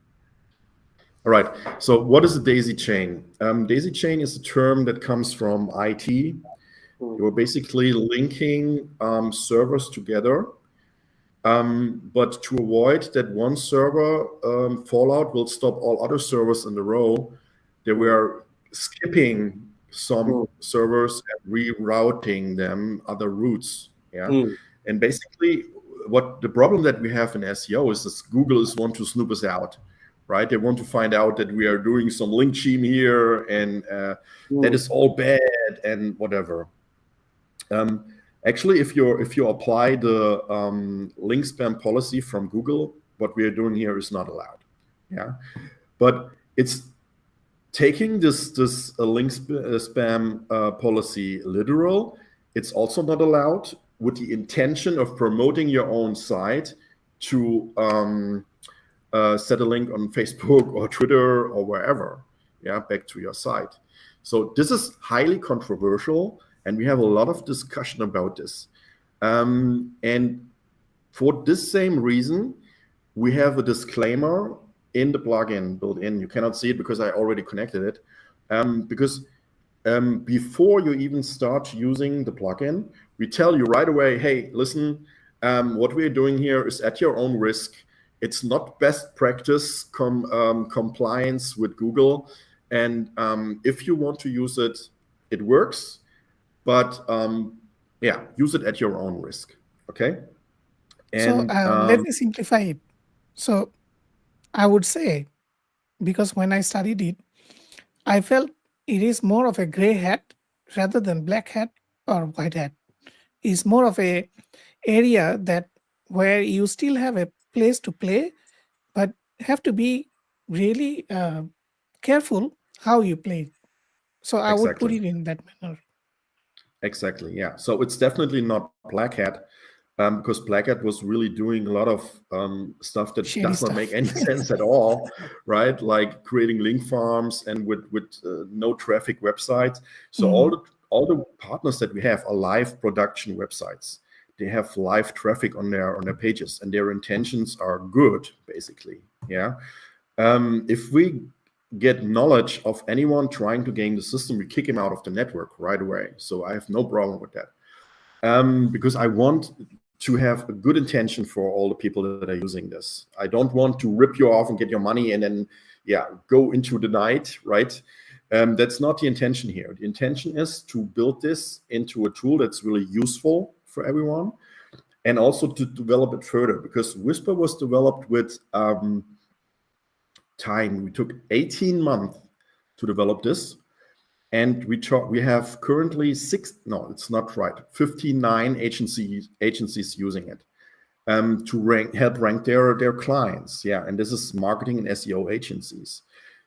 All right. So what is a daisy chain? Daisy chain is a term that comes from IT. You're basically linking servers together. But to avoid that one server fallout will stop all other servers in the row, they were skipping some servers and rerouting them other routes. Yeah. And basically, what the problem that we have in SEO is that Google is want to snoop us out, right? They want to find out that we are doing some link scheme here and that is all bad and whatever. Actually, if you apply the link spam policy from Google, what we are doing here is not allowed. Yeah, but it's taking this link spam policy literal. It's also not allowed with the intention of promoting your own site to set a link on Facebook or Twitter or wherever. Yeah, back to your site. So this is highly controversial. And we have a lot of discussion about this. And for this same reason, we have a disclaimer in the plugin built in. You cannot see it because I already connected it. Because before you even start using the plugin, we tell you right away, hey, listen, what we're doing here is at your own risk. It's not best practice compliance with Google. And if you want to use it, it works. But yeah, use it at your own risk. Okay. And so let me simplify it. So I would say, because when I studied it, I felt it is more of a gray hat rather than black hat or white hat. It's more of a area that where you still have a place to play, but have to be really careful how you play. So I would put it in that manner. Exactly, yeah. So it's definitely not black hat, because black hat was really doing a lot of stuff that does not make any sense at all, right? Like creating link farms and with no traffic websites. So all the partners that we have are live production websites. They have live traffic on their pages, and their intentions are good, basically. Yeah. If we get knowledge of anyone trying to game the system, we kick him out of the network right away. So I have no problem with that, because I want to have a good intention for all the people that are using this. I don't want to rip you off and get your money and then go into the night, right? That's not the intention here. The intention is to build this into a tool that's really useful for everyone. and also to develop it further, because Vispr was developed with time. We took 18 months to develop this, and we have currently 59 agencies using it to help rank their clients. Yeah, and this is marketing and SEO agencies.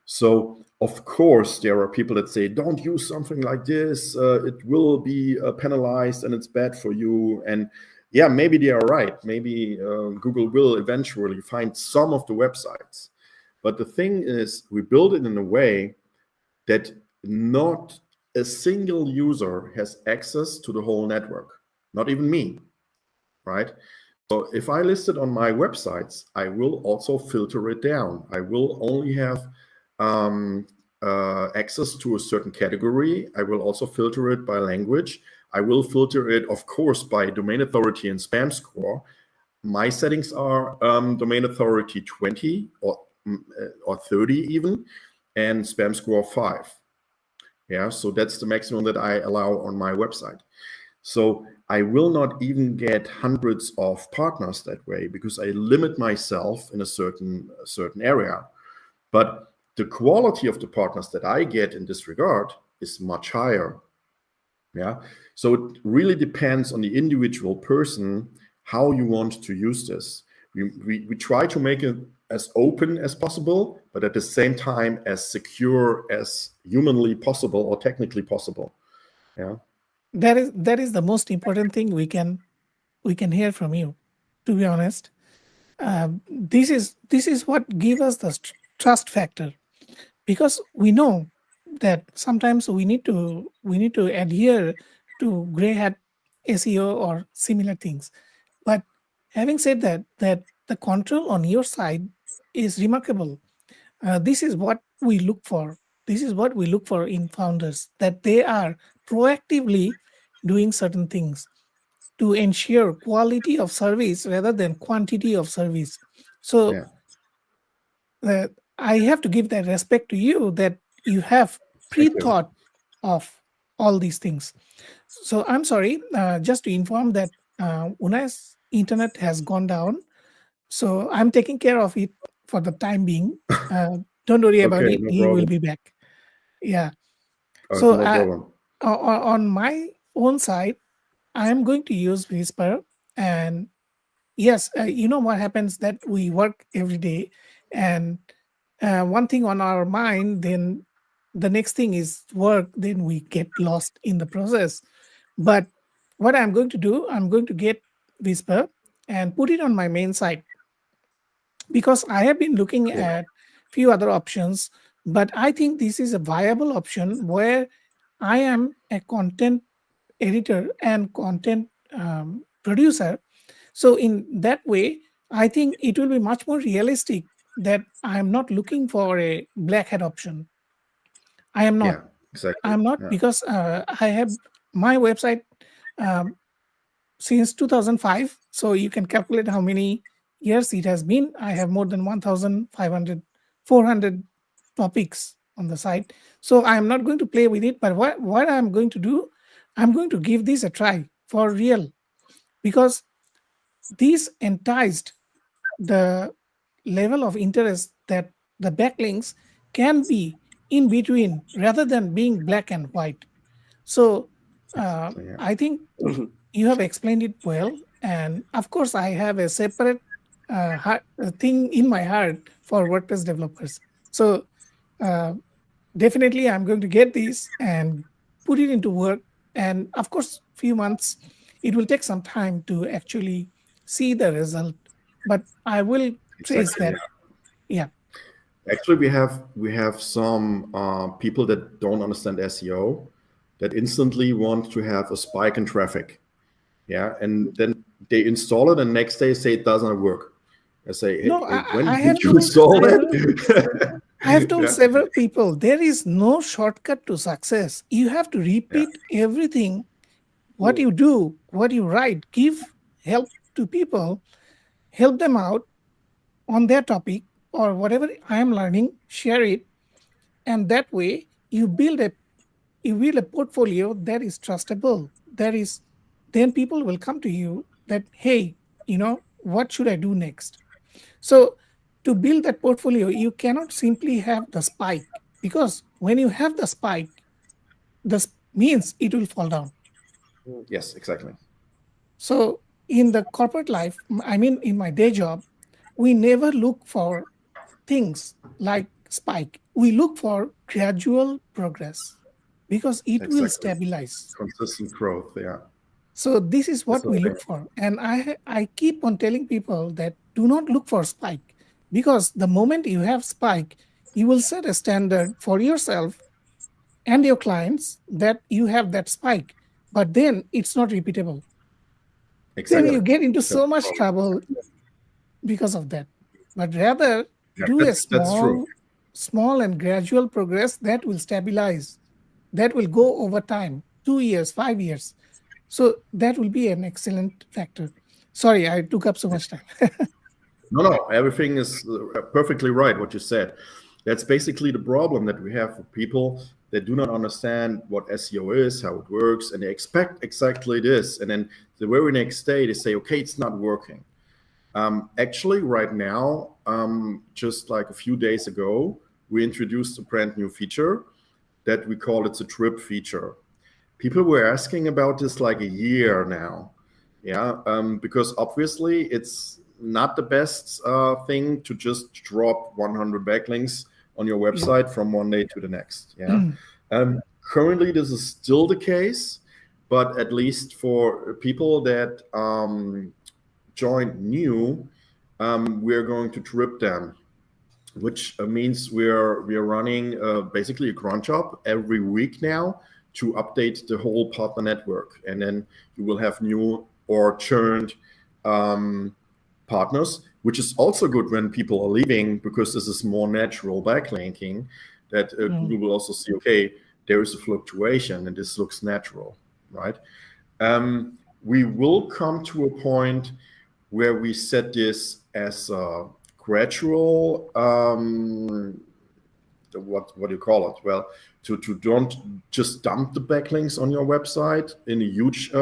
So of course there are people that say, don't use something like this, it will be penalized and it's bad for you. And yeah, maybe they are right. Maybe Google will eventually find some of the websites. But the thing is, we build it in a way that not a single user has access to the whole network, not even me, right? So if I list it on my websites, I will also filter it down. I will only have access to a certain category. I will also filter it by language. I will filter it, of course, by domain authority and spam score. My settings are domain authority 20 or 30 even, and spam score 5. Yeah, so that's the maximum that I allow on my website. So I will not even get hundreds of partners that way, because I limit myself in a certain area. But the quality of the partners that I get in this regard is much higher. Yeah, so it really depends on the individual person how you want to use this. We try to make it as open as possible, but at the same time as secure as humanly possible or technically possible. Yeah, That is the most important thing we can hear from you. To be honest, this is what gives us the trust factor, because we know that sometimes we need to adhere to gray hat SEO or similar things. But having said that, the control on your side is remarkable. This is what we look for. This is what we look for in founders, that they are proactively doing certain things to ensure quality of service rather than quantity of service. So yeah, I have to give that respect to you, that you have thank you. pre-thought of all these things. So I'm sorry, just to inform that Unai's internet has gone down. So I'm taking care of it for the time being. Don't worry about Okay, it. no He will problem. be back. Yeah. So No problem. on my own side, I am going to use Vispr. And yes, you know what happens, that we work every day, and one thing on our mind, then the next thing is work, then we get lost in the process. But what I'm going to do, I'm going to get Vispr and put it on my main site, because I have been looking Cool. at few other options, but I think this is a viable option where I am a content editor and content producer. So in that way, I think it will be much more realistic, that I am not looking for a black hat option. I am not. Yeah, exactly. I'm not, Yeah, because I have my website um, since 2005. So you can calculate how many years it has been. I have more than 1,500, 400 topics on the site. So I'm not going to play with it. But what I'm going to do, I'm going to give this a try for real, because this enticed the level of interest that the backlinks can be in between rather than being black and white. So exactly. Yeah. I think you have explained it well. And of course, I have a separate thing in my heart for WordPress developers. So uh, definitely, I'm going to get this and put it into work. And of course, few months, it will take some time to actually see the result. But I will trace Exactly. that. Yeah. Yeah. Actually, we have some people that don't understand SEO that instantly want to have a spike in traffic. Yeah, and then they install it, and next day say it doesn't work. I say, No, hey, when I did have you told install several. it? I have told Yeah, several people, there is no shortcut to success. You have to yeah, repeat everything, what you do, what you write, give help to people, help them out on their topic or whatever I am learning, share it. And that way you build a portfolio that is trustable. That is, then people will come to you that, hey, what should I do next? So to build that portfolio, you cannot simply have the spike, because when you have the spike, this means it will fall down. Yes, exactly. So in the corporate life, I mean, in my day job, we never look for things like spike. We look for gradual progress because it will Exactly. stabilize. Consistent growth. Yeah. So this is That's what the we thing. look for. And I keep on telling people that do not look for spike, because the moment you have spike, you will set a standard for yourself and your clients that you have that spike, but then it's not repeatable. Then Exactly. you get into That's so the much problem. trouble because of that. But rather Yeah, do a that's true. small and gradual progress that will stabilize, that will go over time, 2 years, 5 years. So that will be an excellent factor. Sorry, I took up so much time. No, everything is perfectly right what you said. That's basically the problem that we have for people that do not understand what SEO is, how it works, and they expect exactly this. And then the very next day they say, okay, it's not working. Actually, right now, just like a few days ago, we introduced a brand new feature that we call it's a trip feature. People were asking about this like a year now. Yeah, because obviously it's not the best thing to just drop 100 backlinks on your Yeah. website from one day to the next. Yeah, currently this is still the case, but at least for people that joined new, we're going to trip them, which means we're running basically a cron job every week now to update the whole partner network, and then you will have new or churned partners, which is also good when people are leaving, because this is more natural backlinking that Google will also see, okay, there is a fluctuation and this looks natural, right? We will come to a point where we set this as a gradual what do you call it? Well, to don't just dump the backlinks on your website in a huge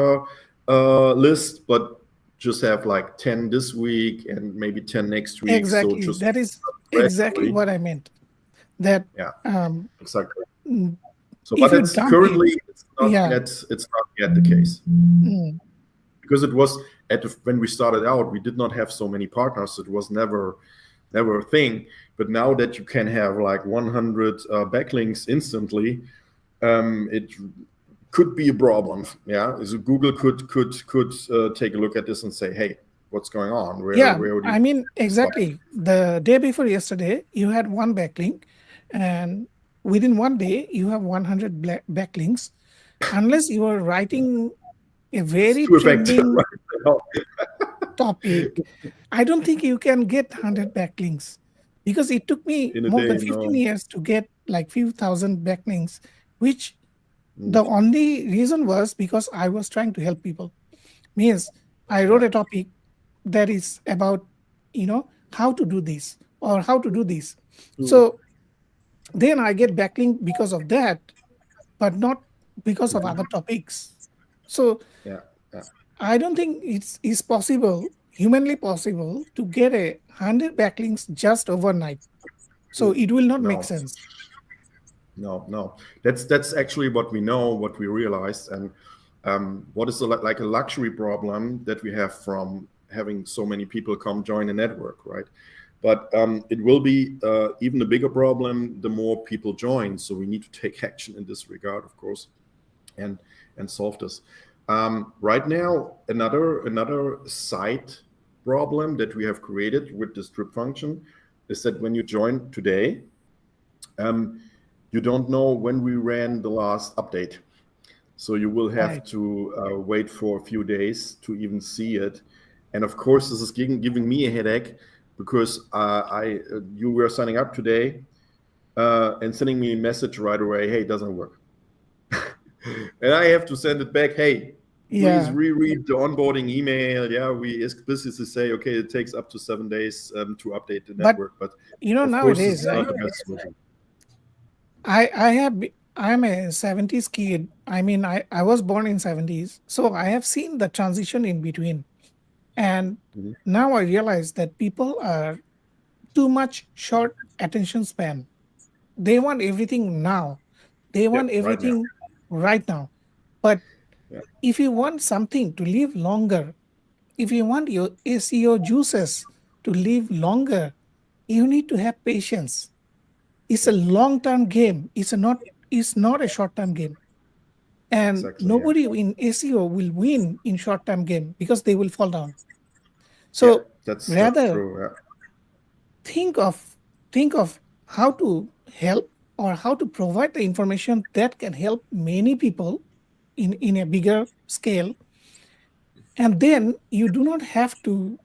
list, but just have like 10 this week and maybe 10 next week. So Exactly. just That is exactly gradually. what I meant. That Yeah, um, exactly. mm, So, if but you it's dump it, currently yeah, it's not yet the case, mm, because it was when we started out, we did not have so many partners. It was never a thing. But now that you can have like 100 backlinks instantly, it could be a problem. Yeah, so Google could take a look at this and say, hey, what's going on? yeah. Where do you I mean, spot? exactly. The day before yesterday, you had one backlink, and within one day, you have 100 backlinks. Unless you are writing a It's very too effective trending right now. topic, I don't think you can get 100 backlinks, because it took me In a more day. than 15 No. years to get like few thousand backlinks, which the only reason was because I was trying to help people. Means I Yeah. wrote a topic that is about, how to do this or how to do this. So then I get backlink because of that, but not because of other topics. So Yeah. Yeah. I don't think it's possible, humanly possible, to get 100 backlinks just overnight. So it will not make No. sense. No. That's actually what we know, what we realized, and what is like a luxury problem that we have from having so many people come join a network, right? But it will be even a bigger problem the more people join. So we need to take action in this regard, of course, and solve this. Right now, another side problem that we have created with this drip function is that when you join today, you don't know when we ran the last update. So you will have Right. to wait for a few days to even see it. And of course, this is giving me a headache, because you were signing up today and sending me a message right away, hey, it doesn't work. And I have to send it back, hey, please Yeah. reread the onboarding email. Yeah, we explicitly say, okay, it takes up to 7 days to update the But network. But of course, nowadays, it's not right? the best solution. I'm a 70s kid. I mean, I was born in 70s, so I have seen the transition in between. And Mhm. now I realize that people are too much short attention span. They want everything now. They Yeah, want right now. everything right now. But Yeah, if you want something to live longer, if you want your SEO juices to live longer, you need to have patience. It's a yeah, long-term game. It's not a short-term game. And exactly. Yeah, nobody in SEO will win in short-term game because they will fall down. yeah, So that's rather true. Yeah, think of think of how to help or how to provide the information that can help many people in a bigger scale. And then you do not have to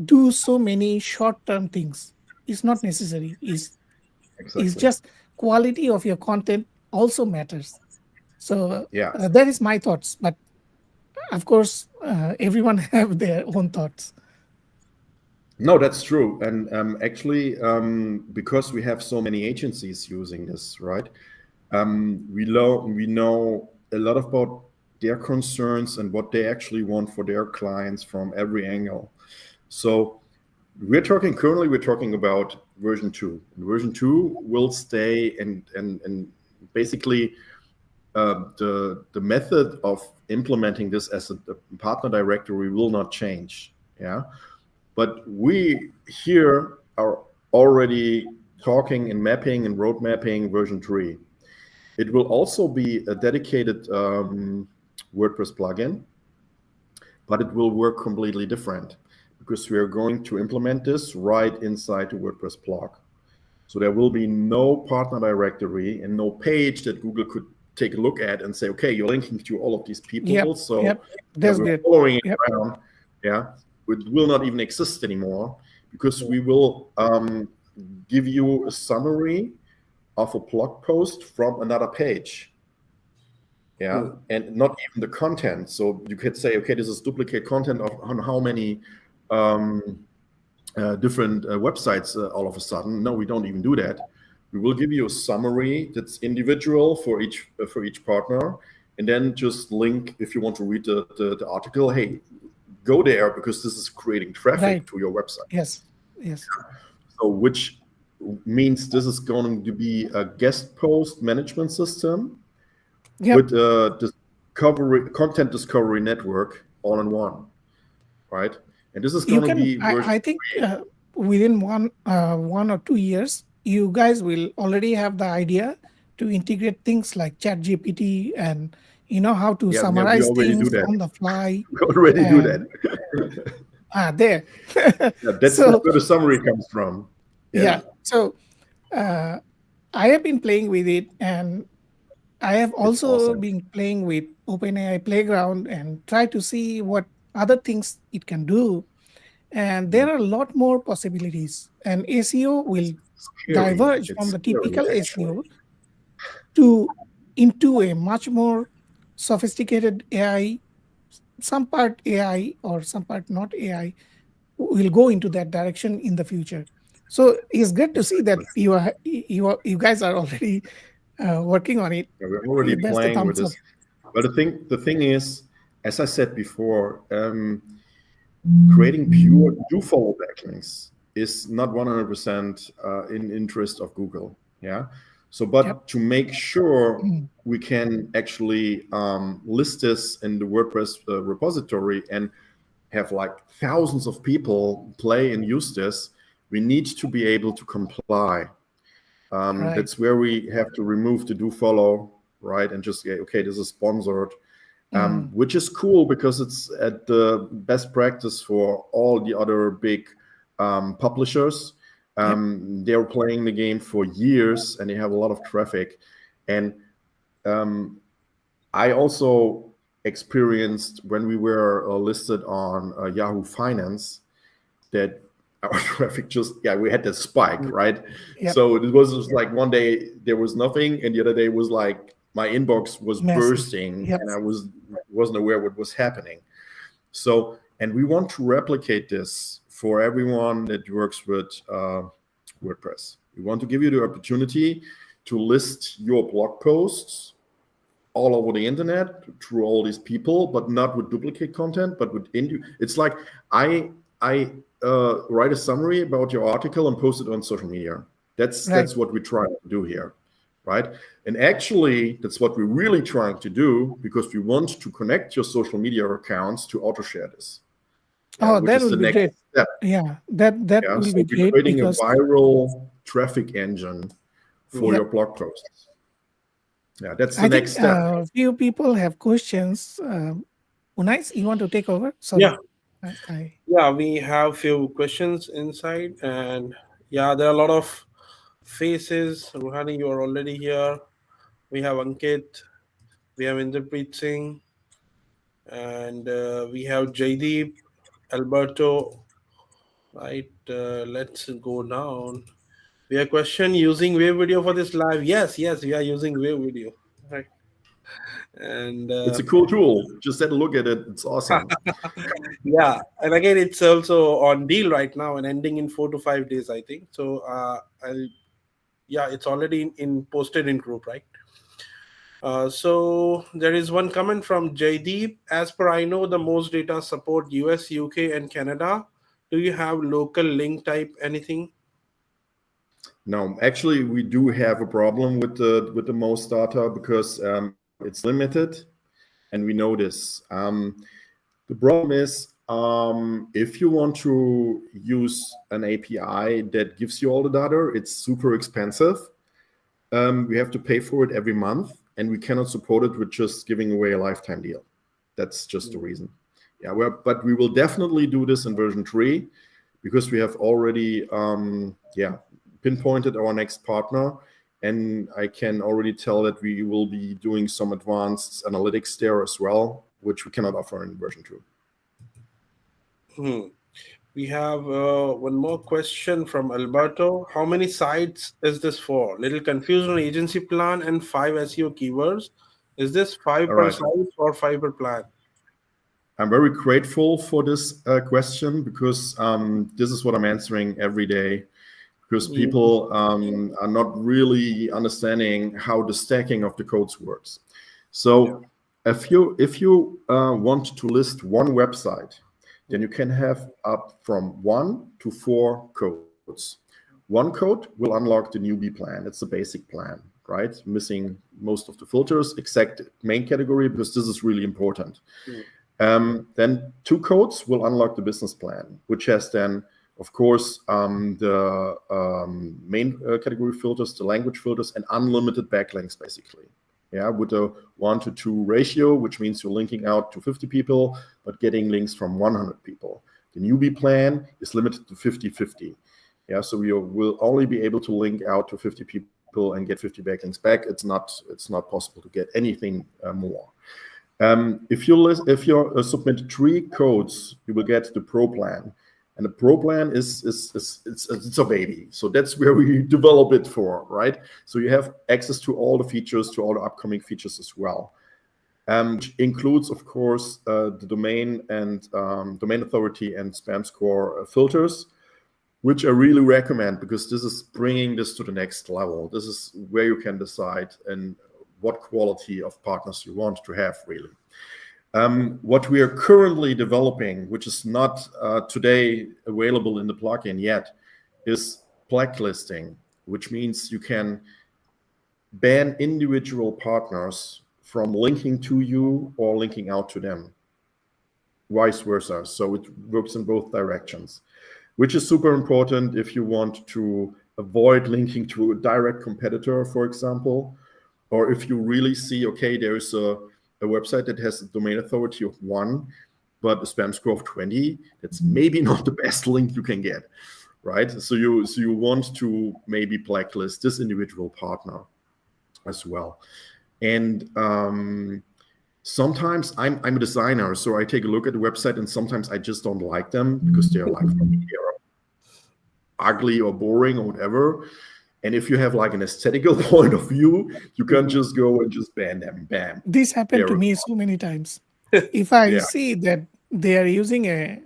do so many short-term things. It's not necessary. Is exactly. just quality of your content also matters. So Yeah. that is my thoughts. But of course, everyone have their own thoughts. No, that's true. And actually, because we have so many agencies using this, right? We know a lot about their concerns and what they actually want for their clients from every angle. So we're talking about version two. Version two will stay, and basically the method of implementing this as a partner directory will not change. Yeah, but we here are already talking and mapping and road mapping version 3. It will also be a dedicated WordPress plugin, but it will work completely different because we are going to implement this right inside the WordPress blog. So there will be no partner directory and no page that Google could take a look at and say, okay, you're linking to all of these people. Yep, So yep, yeah, that's we're good. following it Yep, around. Yeah, it will not even exist anymore because we will give you a summary of a blog post from another page. Yeah, and not even the content. So you could say, okay, this is duplicate content on how many different websites all of a sudden. No, we don't even do that. We will give you a summary that's individual for each partner, and then just link if you want to read the article. Hey, go there because this is creating right. traffic to your website. Yes, yes. So which means this is going to be a guest post management system Yep. with a content discovery network all in one, right? And this is You going to can. be version I think within 1 or 2 years, you guys will already have the idea to integrate things like ChatGPT and how to Yeah, yeah, we summarize already do things that. on the fly. We already do And that. there. Yeah, that's So where the summary comes from. yeah. Yeah, So uh, I have been playing with it, and I have it's also awesome. been playing with OpenAI Playground and try to see what other things it can do. And there Mhm. are a lot more possibilities. And SEO will Scary. diverge from It's the scary, typical actually. SEO to into a much more sophisticated AI. Some part AI or some part not AI will go into that direction in the future. So it's great to see that Exactly. you guys are already working on it. Yeah, we're already That's the playing with thumbs up. this. But the thing is, as I said before, creating pure do follow backlinks is not 100% in interest of Google. Yeah. So, Yep. but to make sure Mm. we can actually list this in the WordPress repository and have like thousands of people play and use this, we need to be able to comply. Right. That's where we have to remove the do follow, right? And just, yeah, okay, this is sponsored, Mm. which is cool because it's at the best practice for all the other big publishers. Yep. They're playing the game for years and they have a lot of traffic. And I also experienced when we were listed on Yahoo Finance that our traffic just, yeah, we had this spike, right? Yep. So it was just like one day there was nothing and the other day was like my inbox was Massive. bursting Yep. and I wasn't aware what was happening. So, and we want to replicate this for everyone that works with WordPress. We want to give you the opportunity to list your blog posts all over the internet through all these people, but not with duplicate content, but with it's like I write a summary about your article and post it on social media. That's what we try to do here, right? And actually, that's what we're really trying to do, because we want to connect your social media accounts to auto share this. Oh, that will be great. Step. Yeah, that will so be great, creating because a viral traffic engine for your blog posts. Yeah, that's the next step. A few people have questions. Unais, you want to take over? Sorry. Yeah. We have few questions inside, and there are a lot of faces. Ruhani, you are already here. We have Ankit, we have Inderpreet Singh, and we have Jaideep, Alberto. Right, let's go down. We have question using wave video for this live. Yes, we are using wave video. Right. And it's a cool tool. Just had a look at it. It's awesome. Yeah, and again, it's also on deal right now and ending in 4 to 5 days, I think. So it's already in posted in group, right? So there is one comment from Jaideep. As per I know, the most data support US, UK, and Canada. Do you have local link type anything? No, actually, we do have a problem with the most data, because it's limited, and we know this. The problem is, if you want to use an API that gives you all the data, it's super expensive. We have to pay for it every month, and we cannot support it with just giving away a lifetime deal. That's just the reason. Yeah, but we will definitely do this in version 3, because we have already pinpointed our next partner, and I can already tell that we will be doing some advanced analytics there as well, which we cannot offer in version 2. We have one more question from Alberto. How many sites is this for? Little confusion on agency plan and 5 SEO keywords. Is this 5 per site or 5 per plan? I'm very grateful for this question, because this is what I'm answering every day, because people are not really understanding how the stacking of the codes works. So if you want to list one website, then you can have up from 1 to 4 codes. One code will unlock the newbie plan. It's the basic plan, right? Missing most of the filters, except main category, because this is really important. Then 2 codes will unlock the business plan, which has then, of course, the main category filters, the language filters, and unlimited backlinks, basically. Yeah, with a 1-to-2 ratio, which means you're linking out to 50 people, but getting links from 100 people. The newbie plan is limited to 50-50. Yeah, so we will only be able to link out to 50 people and get 50 backlinks back. It's not possible to get anything more. If you submit 3 codes, you will get the Pro plan. And the Pro plan it's a baby. So that's where we develop it for, right? So you have access to all the features, to all the upcoming features as well. Which includes, of course, the domain and domain authority and spam score filters, which I really recommend, because this is bringing this to the next level. This is where you can decide and what quality of partners you want to have, really. What we are currently developing, which is not today available in the plugin yet, is blacklisting, which means you can ban individual partners from linking to you or linking out to them, vice versa. So it works in both directions, which is super important if you want to avoid linking to a direct competitor, for example, or if you really see, okay, there's a website that has a domain authority of 1, but a spam score of 20, that's maybe not the best link you can get, right? So you want to maybe blacklist this individual partner as well. And sometimes I'm a designer, so I take a look at the website, and sometimes I just don't like them because they're like ugly or boring or whatever. And if you have like an aesthetical point of view, you can just go and just ban them. Bam. This happened to me so many times. If I see that they are using a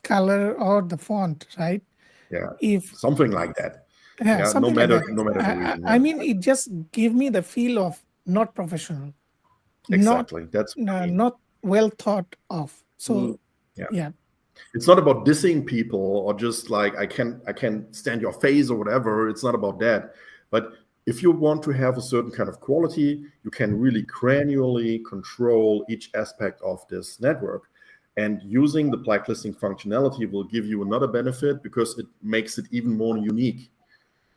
color or the font, right? Yeah. If something like that. Yeah, no matter the reason. I mean, it just gives me the feel of not professional. Exactly. That's what I mean. not well thought of. So Yeah. yeah, It's not about dissing people or just like I can stand your face or whatever. It's not about that. But if you want to have a certain kind of quality, you can really granularly control each aspect of this network. And using the blacklisting functionality will give you another benefit because it makes it even more unique.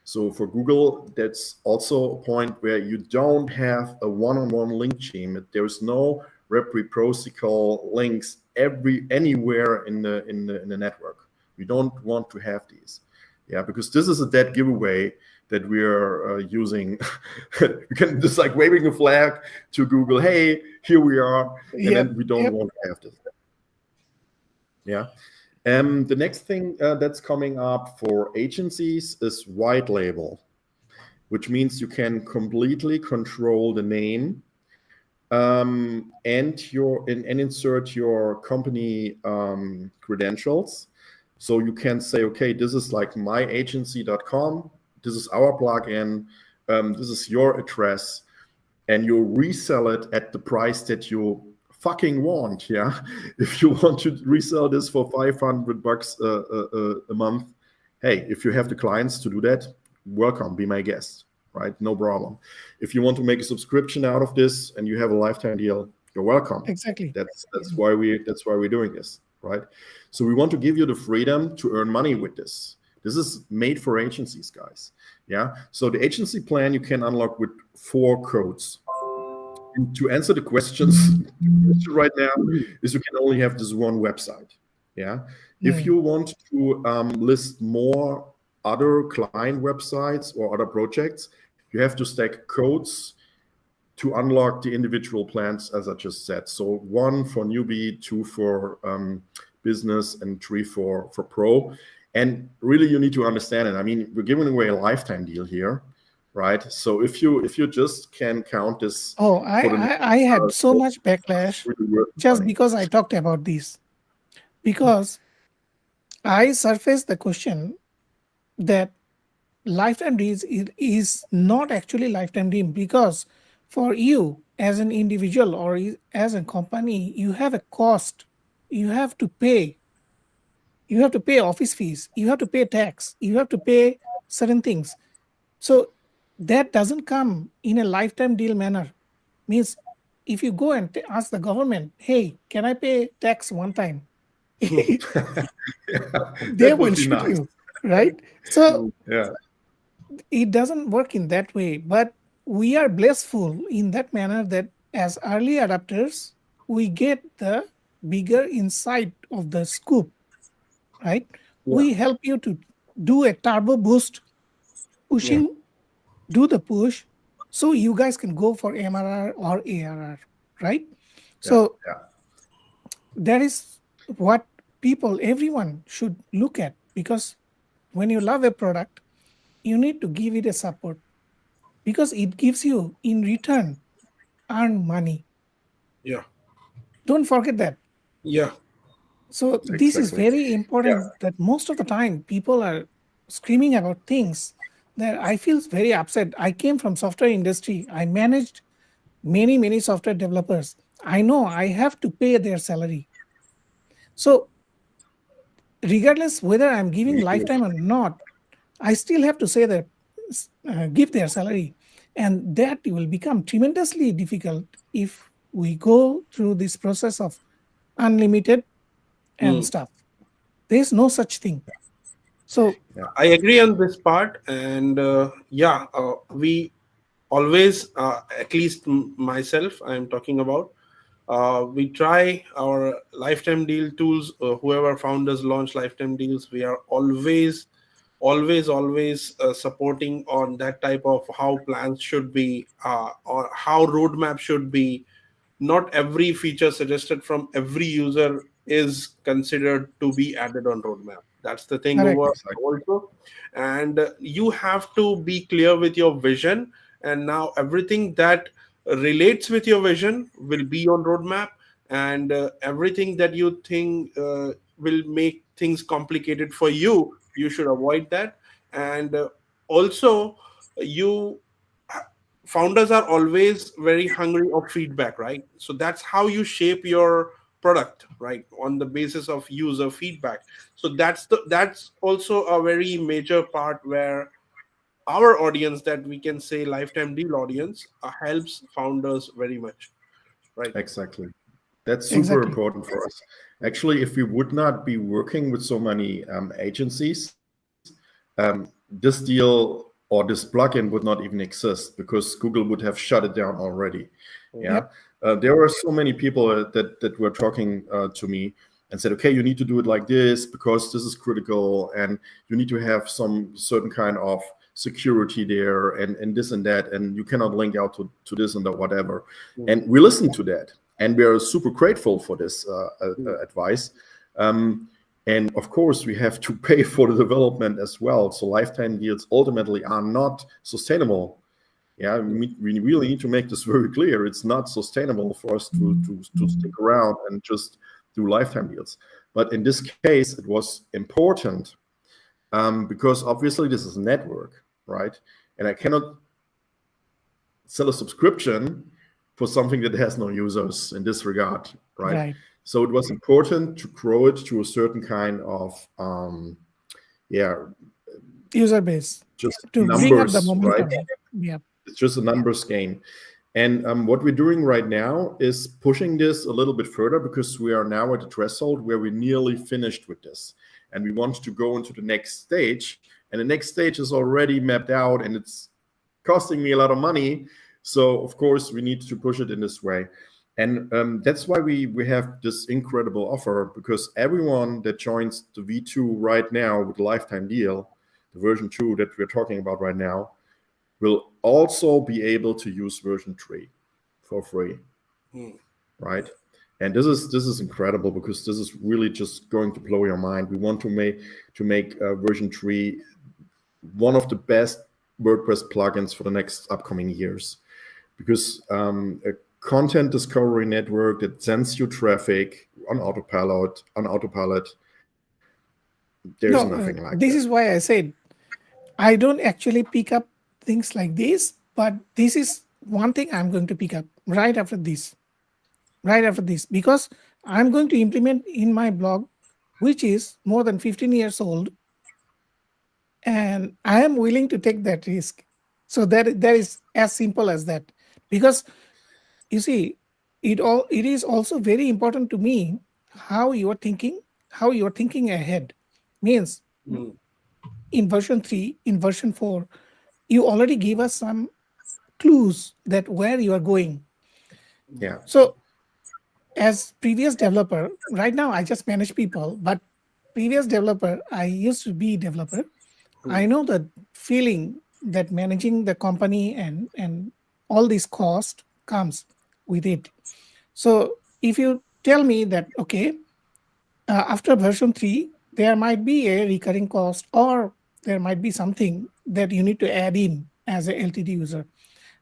So for Google, that's also a point where you don't have a one-on-one link chain. There's no reciprocal links anywhere in the network. We don't want to have these, yeah, because this is a dead giveaway that we're using. We can just like waving a flag to Google, hey, here we are, and then we don't want to have this. Yeah. The next thing that's coming up for agencies is white label, which means you can completely control the name and insert your company credentials. So you can say, okay, this is like myagency.com. This is our plugin. This is your address, and you resell it at the price that you fucking want. Yeah, if you want to resell this for $500 a month, hey, if you have the clients to do that, welcome, be my guest, right? No problem. If you want to make a subscription out of this and you have a lifetime deal, you're welcome. Exactly. That's why we're doing this, right? So we want to give you the freedom to earn money with this. This is made for agencies, guys. Yeah. So the agency plan you can unlock with 4 codes. And to answer the questions right now is you can only have this one website. Yeah. If you want to list more other client websites or other projects, you have to stack codes to unlock the individual plans, as I just said. So 1 for newbie, 2 for business, and 3 for pro. And really, you need to understand it. I mean, we're giving away a lifetime deal here, right? So if you just can count this, I had so much backlash just because I talked about this, because I surfaced the question that lifetime deals is not actually lifetime deal, because for you as an individual or as a company, you have a cost. You have to pay. You have to pay office fees. You have to pay tax. You have to pay certain things. So that doesn't come in a lifetime deal manner. Means if you go and ask the government, hey, can I pay tax one time? They will shoot you, right? So it doesn't work in that way. But we are blissful in that manner that as early adopters, we get the bigger insight of the scoop, right? We help you to do a turbo boost, do the push, so you guys can go for MRR or ARR, right? So that is what everyone should look at, because when you love a product, you need to give it a support, because it gives you in return earn money. Yeah. Don't forget that. Yeah. So this is very important, that most of the time people are screaming about things that I feel very upset. I came from software industry. I managed many software developers. I know I have to pay their salary. So regardless whether I'm giving lifetime or not, I still have to say that give their salary. And that will become tremendously difficult if we go through this process of unlimited and stuff. There's no such thing. So I agree on this part. And we always, at least myself, I'm talking about, we try our lifetime deal tools. Whoever founders launch lifetime deals, we are always supporting on that type of how plans should be, or how roadmap should be. Not every feature suggested from every user is considered to be added on roadmap. That's the thing over also. And you have to be clear with your vision, and now everything that relates with your vision will be on roadmap, and everything that you think will make things complicated for you, you should avoid that. And also, you founders are always very hungry of feedback, right? So that's how you shape your product, right, on the basis of user feedback. So that's also a very major part where our audience, that we can say lifetime deal audience, helps founders very much, right? Exactly. That's super Exactly. important for us. Actually, if we would not be working with so many agencies, this deal or this plugin would not even exist because Google would have shut it down already. Yeah. Yep. There were so many people that were talking to me and said, okay, you need to do it like this because this is critical and you need to have some certain kind of security there and this and that, and you cannot link out to this and that, whatever. And we listened to that, and we are super grateful for this advice. And of course, we have to pay for the development as well. So lifetime deals ultimately are not sustainable. Yeah, we really need to make this very clear. It's not sustainable for us to stick around and just do lifetime deals. But in this case, it was important because obviously this is a network, right? And I cannot sell a subscription for something that has no users in this regard, right? Right. So it was important to grow it to a certain kind of, User base just to bring up the numbers, right? momentum. Yeah. It's just a numbers game. And what we're doing right now is pushing this a little bit further because we are now at a threshold where we're nearly finished with this. And we want to go into the next stage. And the next stage is already mapped out and it's costing me a lot of money. So, of course, we need to push it in this way. And that's why we have this incredible offer, because everyone that joins the V2 right now with the lifetime deal, the version 2 that we're talking about right now, will also be able to use version 3 for free, right? And this is incredible because this is really just going to blow your mind. We want to make version 3 one of the best WordPress plugins for the next upcoming years, because a content discovery network that sends you traffic on autopilot, there's No, nothing like this that. is why I said I don't actually pick up things like this, but this is one thing I'm going to pick up right after this, because I'm going to implement in my blog, which is more than 15 years old, and I am willing to take that risk. So that is as simple as that. Because you see, it is also very important to me how you are thinking ahead. Means in version 3, in version 4, you already gave us some clues that where you are going. Yeah. So as previous developer, right now I just manage people, but previous developer, I used to be developer. I know the feeling that managing the company and all this cost comes with it. So if you tell me that, okay, after version 3, there might be a recurring cost, or there might be something that you need to add in as a LTD user.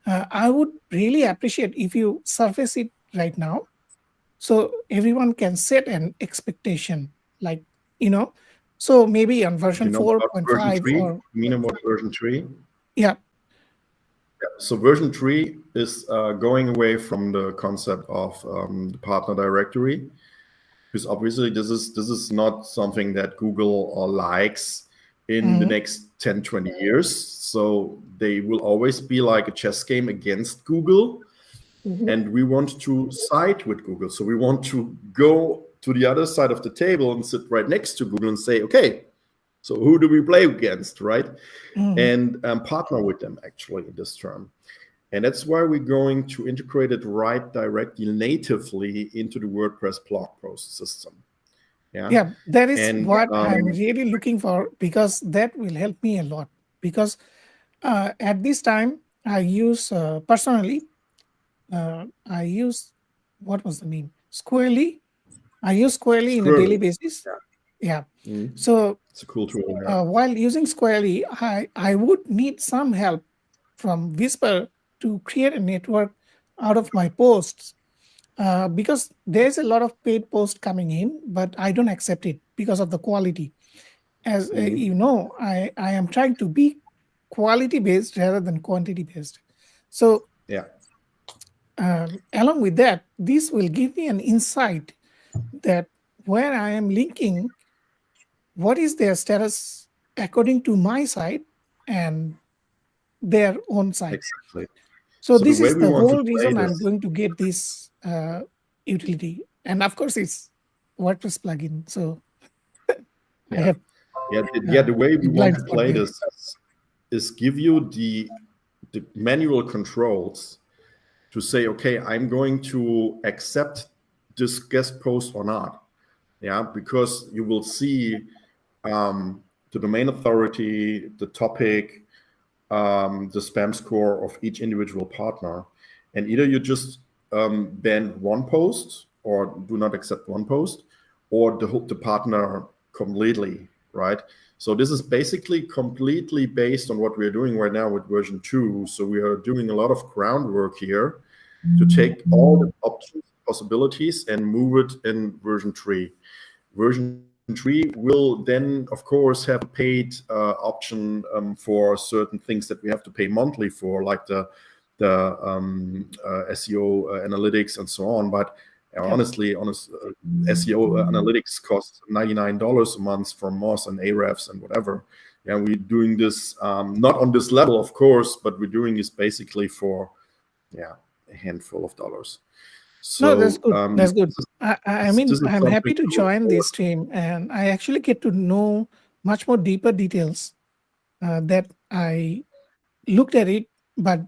I would really appreciate if you surface it right now, so everyone can set an expectation, like, so maybe on version You know about version 4.5 3? or You mean about version 3? yeah. So version 3 is going away from the concept of the partner directory, because obviously this is not something that Google likes in the next 10, 20 years. So they will always be like a chess game against Google. And we want to side with Google. So we want to go to the other side of the table and sit right next to Google and say, okay, so who do we play against, right? And partner with them actually in this term. And that's why we're going to integrate it right directly natively into the WordPress blog post system. Yeah, that is what I'm really looking for, because that will help me a lot. Because at this time, I use personally, I use, what was the name? Squarely. I use Squarely in a daily basis. Yeah. So it's a cool tool. while using Squarely, I would need some help from Vispr to create a network out of my posts. Because there's a lot of paid posts coming in, but I don't accept it because of the quality. As I am trying to be quality based rather than quantity based. So Yeah, along with that, this will give me an insight that where I am linking, what is their status according to my site and their own site. exactly. So So the this way is we the want to whole play reason I'm this, going to get this utility. And of course, it's WordPress plugin. So I yeah, have the way we a want blind to spot play there. this is give you the manual controls to say, okay, I'm going to accept this guest post or not. Yeah, because you will see the domain authority, the topic, the spam score of each individual partner. And either you just ban one post or do not accept one post, or the partner completely, right? So this is basically completely based on what we're doing right now with version 2. So we are doing a lot of groundwork here to take all the options, possibilities, and move it in version 3. Version 3 will then, of course, have a paid option for certain things that we have to pay monthly for, like the SEO analytics and so on. But honestly, SEO analytics costs $99 a month for Moz and Ahrefs and whatever. Yeah, we're doing this not on this level, of course, but we're doing this basically for a handful of dollars. No, that's So good. That's good. I this mean, is I'm something happy to to look join forward. this stream, and I actually get to know much more deeper details that I looked at it, but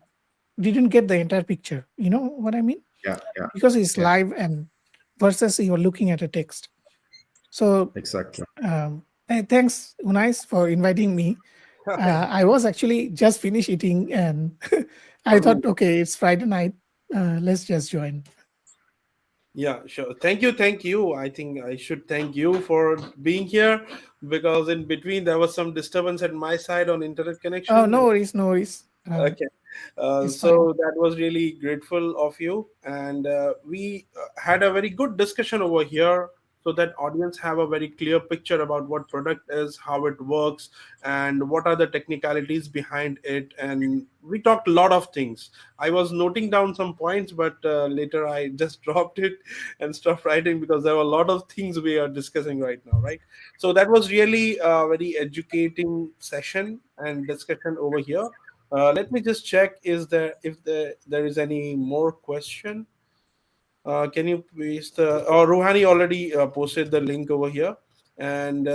didn't get the entire picture. You know what I mean? Yeah, yeah, Because it's yeah, live and versus you're looking at a text. So exactly. thanks, Unais, for inviting me. I was actually just finished eating, and I thought, okay, it's Friday night. Let's just join. Yeah, sure. Thank you. Thank you. I think I should thank you for being here because in between there was some disturbance at my side on internet Oh, connection. no worries, no worries. Okay. It's fine. So that was really grateful of you, and we had a very good discussion over here, so that audience have a very clear picture about what product is, how it works, and what are the technicalities behind it. And we talked a lot of things. I was noting down some points, but later I just dropped it and stopped writing because there were a lot of things we are discussing right now, right? So that was really a very educating session and discussion over here. Let me just check is there if there is any more question. Can you please Ruhani already posted the link over here. And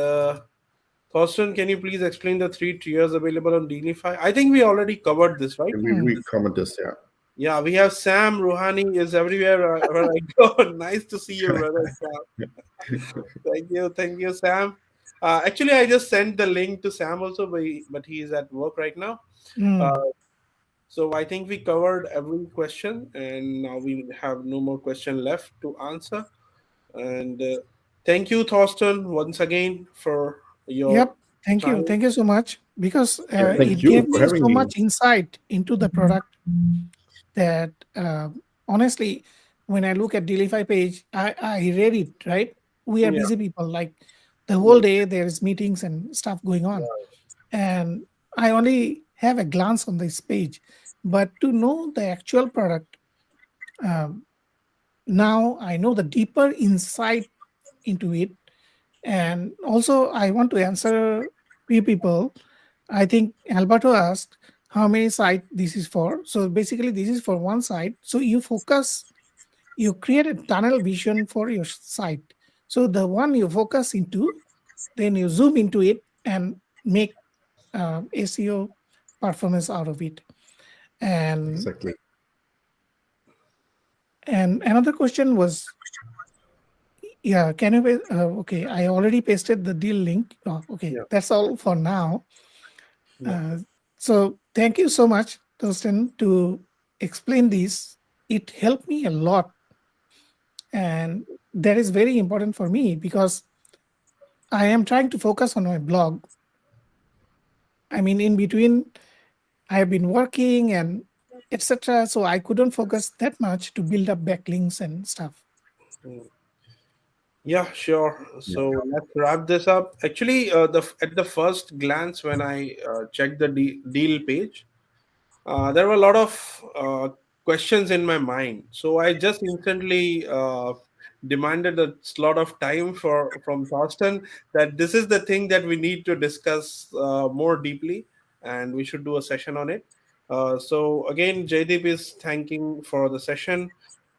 Thorsten, can you please explain the three tiers available on Dinify? I think we already covered this, right? And Hmm. we comment this, yeah. Yeah, we have Sam. Ruhani is everywhere where I go. Nice to see you, brother Sam. Thank you, Sam. Actually, I just sent the link to Sam also, but he is at work right now. Hmm. Uh, So I think we covered every question, and now we have no more question left to answer. And thank you, Thorsten, once again for your Yep. Thank you. time. Thank you so much because Yeah, thank it you gave for me having so me. much insight into the product that honestly, when I look at Delify page, I read it, right? We are Yeah, busy people. Like the whole yeah, day, there's meetings and stuff going on. And I only have a glance on this page. But to know the actual product, um, now I know the deeper insight into it. And also, I want to answer few people. I think Alberto asked how many site this is for. So basically, this is for one site. So you focus, you create a tunnel vision for your site. So the one you focus into, then you zoom into it and make SEO performance out of it. And Exactly. another question was, yeah, can you? Okay, I already pasted the deal link. Oh, okay, yeah, that's all for now. yeah. Uh, so thank you so much, Thorsten, to explain this. It helped me a lot, and that is very important for me because I am trying to focus on my blog. I mean, in between, I have been working and etc. So I couldn't focus that much to build up backlinks and stuff. Mm. Yeah, sure. Yeah. So let's wrap this up. Actually, at the first glance, when I checked the deal page, there were a lot of questions in my mind. So I just instantly demanded a slot of time from Thorsten that this is the thing that we need to discuss more deeply, and we should do a session on it. So again, Jaydeep is thanking for the session,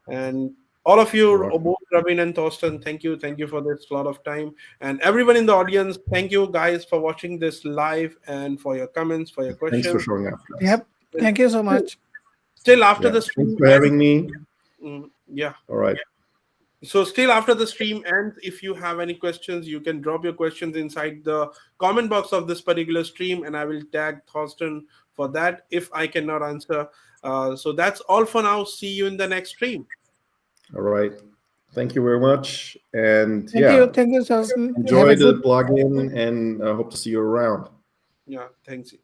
and all of You're you, welcome. both Rabin and Thorsten, thank you for this slot of time, and everyone in the audience, thank you guys for watching this live and for your comments, for your Thanks for questions. showing up, guys. Yep. Thank you so Still, much. still after Yeah. the Thanks stream for ends, having me. yeah. All right. So still after the stream ends, if you have any questions, you can drop your questions inside the comment box of this particular stream, and I will tag Thorsten for that if I cannot answer. So that's all for now. See you in the next stream. All right. Thank you very much. And Thank yeah, you. Thank you, Thorsten. Have enjoy a the good plugin and I hope to see you around. Yeah, thanks.